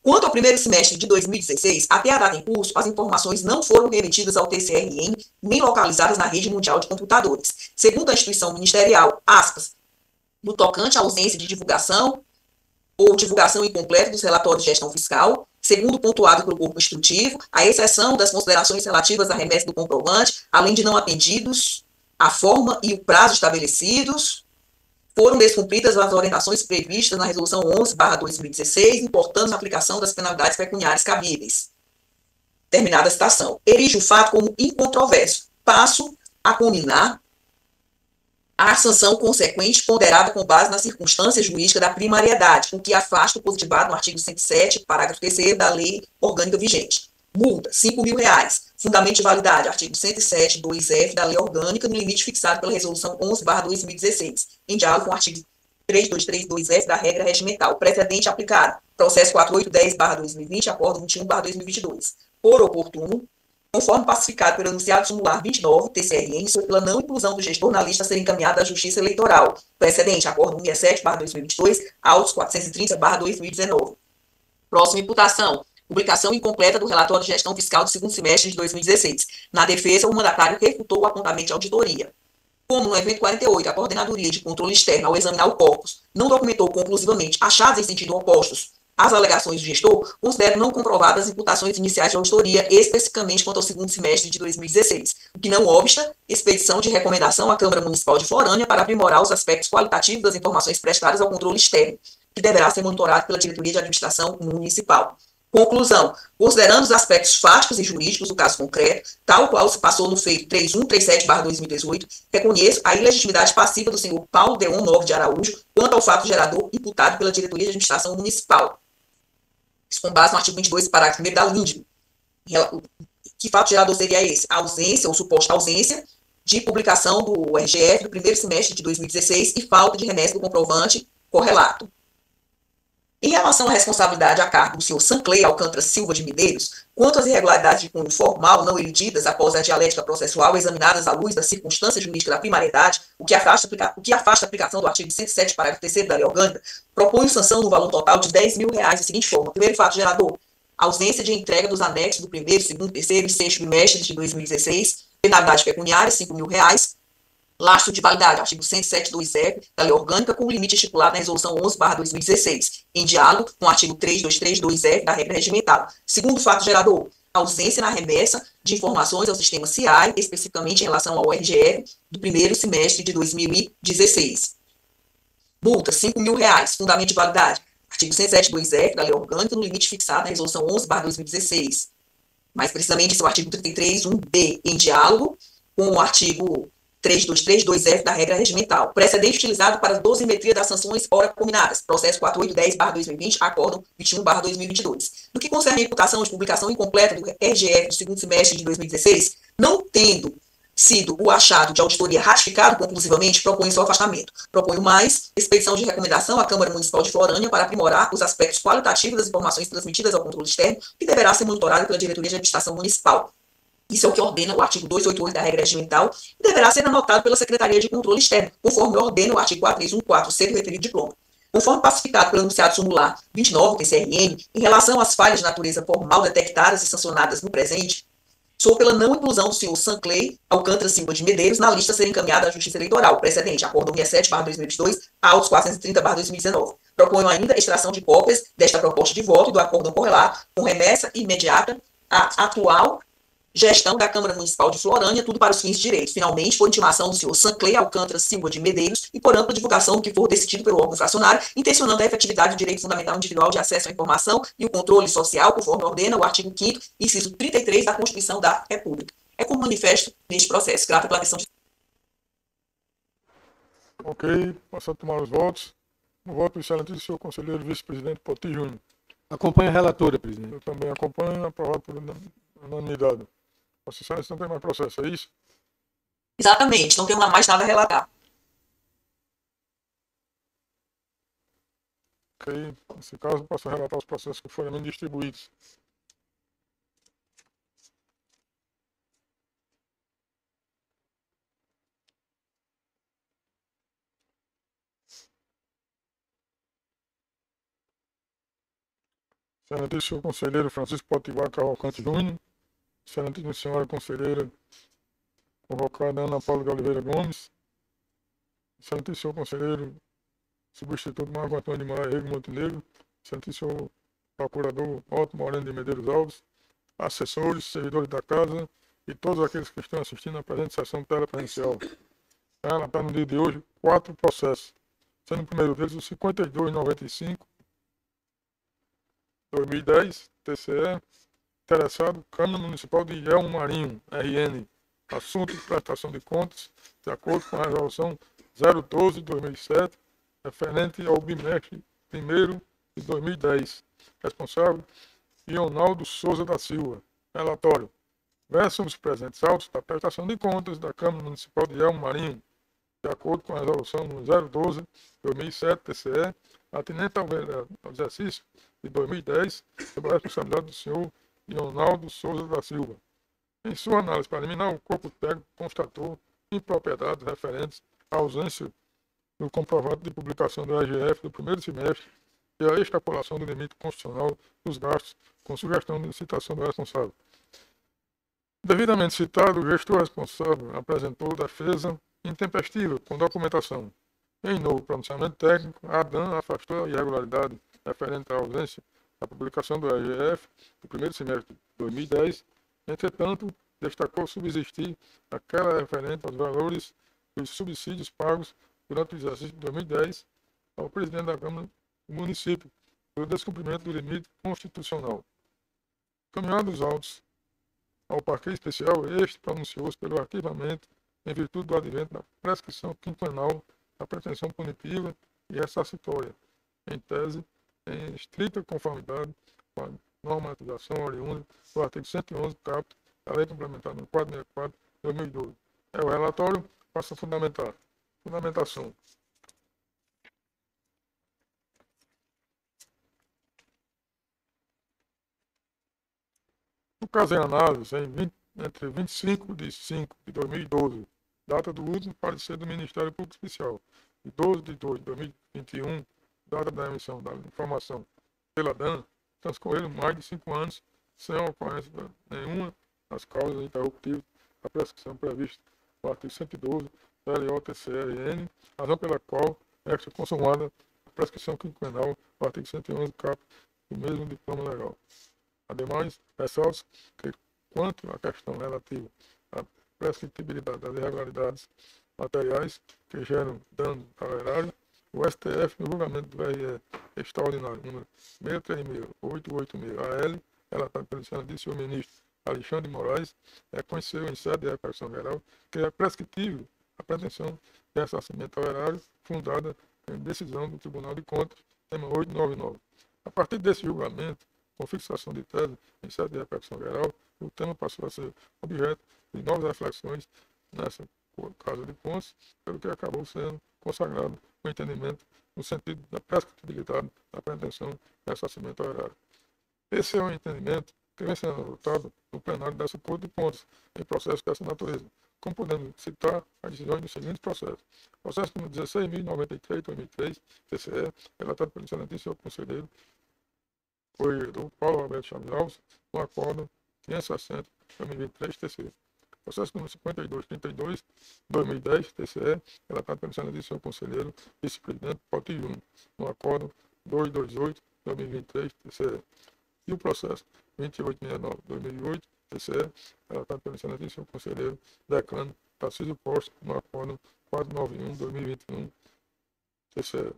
Quanto ao primeiro semestre de 2016, até a data em curso, as informações não foram remetidas ao TCRN, nem localizadas na rede mundial de computadores. Segundo a instituição ministerial, aspas, no tocante à ausência de divulgação ou divulgação incompleta dos relatórios de gestão fiscal, segundo pontuado pelo corpo instrutivo, à exceção das considerações relativas à remessa do comprovante, além de não atendidos a forma e o prazo estabelecidos, foram descumpridas as orientações previstas na Resolução 11/2016, importando a aplicação das penalidades pecuniárias cabíveis. Terminada a citação. Erige o fato como incontroverso. Passo a combinar a sanção consequente ponderada com base na circunstância jurídica da primariedade, o que afasta o positivado no artigo 107, parágrafo 3º da lei orgânica vigente. Multa, R$ 5.000. Fundamento de validade, artigo 107, 2F da lei orgânica, no limite fixado pela Resolução 11/2016, em diálogo com o artigo 3232F da regra regimental. Precedente aplicado, processo 4810/2020, acordo 21/2022. Por oportuno, conforme pacificado pelo enunciado sumular 29, TCRN, sobre pela não inclusão do gestor na lista a ser encaminhada à Justiça Eleitoral. Precedente, acordo 167/2022, autos 430/2019. Próxima imputação. Publicação incompleta do relatório de gestão fiscal do segundo semestre de 2016. Na defesa, o mandatário refutou o apontamento de auditoria. Como no evento 48, a Coordenadoria de Controle Externo, ao examinar o corpus, não documentou conclusivamente achados em sentido opostos às alegações do gestor, considero não comprovadas as imputações iniciais de auditoria, especificamente quanto ao segundo semestre de 2016, o que não obsta expedição de recomendação à Câmara Municipal de Florânia para aprimorar os aspectos qualitativos das informações prestadas ao controle externo, que deverá ser monitorado pela Diretoria de Administração Municipal. Conclusão. Considerando os aspectos fáticos e jurídicos do caso concreto, tal qual se passou no feito 3137/2018, reconheço a ilegitimidade passiva do senhor Paulo Deon Nobre de Araújo quanto ao fato gerador imputado pela Diretoria de Administração Municipal. Isso com base no artigo 22, parágrafo 1º da LINDB. Que fato gerador seria esse? A ausência ou suposta ausência de publicação do RGF do primeiro semestre de 2016 e falta de remessa do comprovante correlato. Em relação à responsabilidade a cargo do senhor Sanclay Alcântara Silva de Medeiros, quanto às irregularidades de cunho formal não elididas após a dialética processual examinadas à luz da circunstância jurídica da primariedade, o que afasta a aplicação do artigo 107, parágrafo 3º da lei orgânica, propõe sanção no valor total de R$ 10.000 da seguinte forma. Primeiro fato gerador, ausência de entrega dos anexos do primeiro, segundo, terceiro e sexto bimestres de 2016, penalidade pecuniária, R$ 5.000, lastro de validade, artigo 107, 2F da lei orgânica, com o limite estipulado na Resolução 11/2016, em diálogo com o artigo 323, 2F da regra regimental. Segundo fato gerador, ausência na remessa de informações ao sistema CIAI, especificamente em relação ao RGF do primeiro semestre de 2016. Multa, R$ 5.000. Fundamento de validade, artigo 107, 2F da lei orgânica, no limite fixado na Resolução 11/2016. mais precisamente o artigo 33, 1b, em diálogo com o artigo 3232F da regra regimental, precedente utilizado para dosimetria das sanções ora combinadas, processo 4810/2020, acórdão 21/2022. No que concerne a imputação de publicação incompleta do RGF do segundo semestre de 2016, não tendo sido o achado de auditoria ratificado conclusivamente, proponho seu afastamento. Proponho mais expedição de recomendação à Câmara Municipal de Florânia para aprimorar os aspectos qualitativos das informações transmitidas ao controle externo, que deverá ser monitorado pela Diretoria de Administração Municipal. Isso é o que ordena o artigo 288 da regra regimental e deverá ser anotado pela Secretaria de Controle Externo, conforme ordena o artigo 4314C do referido diploma. Conforme pacificado pelo enunciado sumular 29 do TCRM, em relação às falhas de natureza formal detectadas e sancionadas no presente, sou pela não inclusão do senhor Sanclay Alcântara Silva de Medeiros na lista a ser encaminhada à Justiça Eleitoral, precedente, acórdão 67/2022, autos 430/2019. Proponho ainda extração de cópias desta proposta de voto e do acórdão correlato, com remessa imediata à atual gestão da Câmara Municipal de Florânia, tudo para os fins de direito. Finalmente, por intimação do senhor Sanclay Alcântara Silva de Medeiros e por ampla divulgação do que for decidido pelo órgão fracionário, intencionando a efetividade do direito fundamental individual de acesso à informação e o controle social, conforme ordena o artigo 5º, inciso 33 da Constituição da República. É como manifesto neste processo. Grata pela atenção de... Ok, passando a tomar os votos. O voto do excelentíssimo senhor conselheiro vice-presidente Poti Júnior. Acompanha a relatora, presidente. Eu também acompanho, aprovado por unanimidade. Vossa Excelência não tem mais processo, é isso? Exatamente, não tenho mais nada a relatar. Ok, nesse caso, passo a relatar os processos que foram distribuídos. Excelentíssimo conselheiro Francisco Potiguar Cavalcante Júnior, excelentíssima senhora conselheira convocada Ana Paula de Oliveira Gomes, excelentíssimo conselheiro substituto Marco Antônio de Moraes Rego Montenegro, excelentíssimo procurador Otto Moreno de Medeiros Alves, assessores, servidores da casa e todos aqueles que estão assistindo à presente sessão telepresencial. Relatar no dia de hoje 4 processos, sendo o primeiro deles o 5295, 2010, TCE, interessado, Câmara Municipal de Elmo Marinho, RN, assunto de prestação de contas, de acordo com a resolução 012/2007, referente ao bimestre 1º de 2010. Responsável, Ionaldo Souza da Silva. Relatório. Versam os presentes autos da prestação de contas da Câmara Municipal de Elmo Marinho, de acordo com a resolução 012/2007, TCE, atinente ao exercício de 2010, sob a responsabilidade do senhor Ionaldo Souza da Silva. Em sua análise preliminar, o corpo técnico constatou impropriedades referentes à ausência do comprovante de publicação do RGF do primeiro semestre e a extrapolação do limite constitucional dos gastos, com sugestão de citação do responsável. Devidamente citado, o gestor responsável apresentou defesa intempestiva com documentação. Em novo pronunciamento técnico, a ADAN afastou a irregularidade referente à ausência da publicação do RGF do primeiro semestre de 2010. Entretanto, destacou subsistir aquela referente aos valores dos subsídios pagos durante o exercício de 2010 ao presidente da Câmara do município, pelo descumprimento do limite constitucional. Caminhados os autos ao parquet especial, este pronunciou-se pelo arquivamento em virtude do advento da prescrição quinquenal da pretensão punitiva e ressarcitória, em tese, em estrita conformidade com a normatização oriunda do artigo 111, caput, da Lei Complementar no 464 de 2012. O relatório passa a fundamentar. Fundamentação. No caso em análise, entre 25 de 5 de 2012, data do último parecer do Ministério Público Especial, e 12 de 2 de 2021, data da emissão da informação pela DAN, transcorreram mais de 5 anos sem a ocorrência de nenhuma das causas interruptivas da prescrição prevista no artigo 112 da LOTCRN, razão pela qual é consumada a prescrição quinquenal do artigo 111 caput do mesmo diploma legal. Ademais, ressalta que, quanto à questão relativa à prescritibilidade das irregularidades materiais que geram dano ao erário, o STF, no julgamento do RE extraordinário número 636.886-AL, relatado pelo excelentíssimo ministro Alexandre Moraes, reconheceu em sede de repercussão geral que é prescritível a pretensão de ressarcimento ao erário fundada em decisão do Tribunal de Contas, tema 899. A partir desse julgamento, com fixação de tese em sede de repercussão geral, o tema passou a ser objeto de novas reflexões nessa Casa de Contas, pelo que acabou sendo consagrado o entendimento no sentido da prescritibilidade da pretensão de ressarcimento ao erário. Esse é um entendimento que vem sendo adotado no plenário dessa Corte de Contas, em processos dessa natureza, como podemos citar as decisões dos seguintes processos. Processo número 16.093/2003, TCE, relatado pelo excelentíssimo conselheiro, o Paulo Roberto Chaves Alves, no acordo 560/2023, TCE. Processo número 5232/2010, TCE, relatado pelo excelentíssimo conselheiro, vice-presidente Poti Júnior, no acordo 228/2023, TCE. E o processo 2869/2008, TCE, relatado pelo excelentíssimo conselheiro decano Tarcísio Costa, no acordo 491/2021, TCE.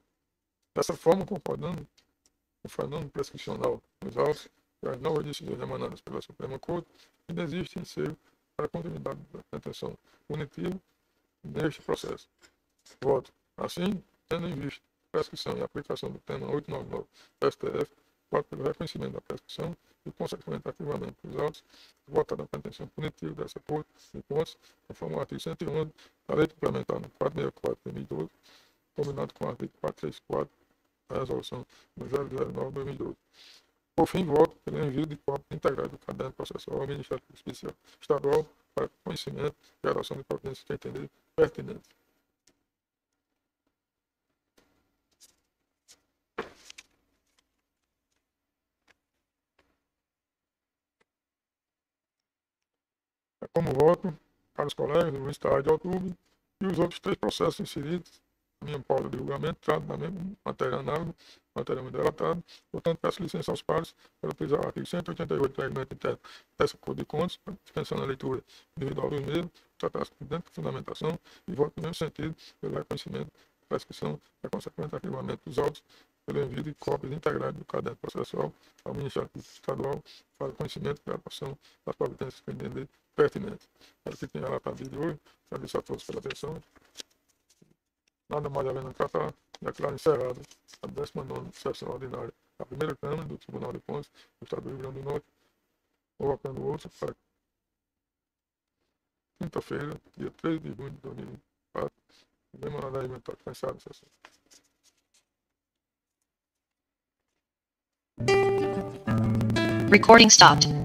Dessa forma, concordando com o fenômeno prescricional nos autos e as novas decisões emanadas pela Suprema Corte, ainda existe ensejo para a continuidade da pretensão punitiva neste processo. Voto. Assim, tendo em vista a prescrição e a aplicação do tema 899 do STF, voto pelo reconhecimento da prescrição e, consequentemente, arquivamento dos autos, voto da pretensão punitiva dessa Corte de Contas, conforme o artigo 111 da Lei Complementar no 464/2012, combinado com o artigo 434 da Resolução no 009/2012. Por fim, voto pelo envio de cópia integral do caderno processual ao Ministério da Justiça Estadual para conhecimento e adoção de providências que entender pertinentes. Como voto para os colegas do estado de outubro e os outros 3 processos inseridos na minha pauta de julgamento, tratam da mesma matéria análoga, materialmente relatada. Portanto, peço licença aos pares para utilizar o artigo 188 do Regimento Interno dessa Corte de Contas, dispensando a leitura individual dos mesmos, tratar-se dentro da fundamentação e voto no mesmo sentido pelo reconhecimento da prescrição e consequente arquivamento dos autos pelo envio de cópias integrais do caderno processual ao Ministério Público Estadual para conhecimento e adoção das providências que entender pertinentes. Era o que tinha relatado de hoje. Agradeço a todos pela atenção. Nada mais além de tratar, declaro encerrada a 19ª sessão ordinária da primeira Câmara do Tribunal de Contas do Estado do Rio Grande do Norte, convocando outra para quinta-feira, dia 3 de junho de 2024, memorando a alimentar para encerrar a sessão. Recording stopped.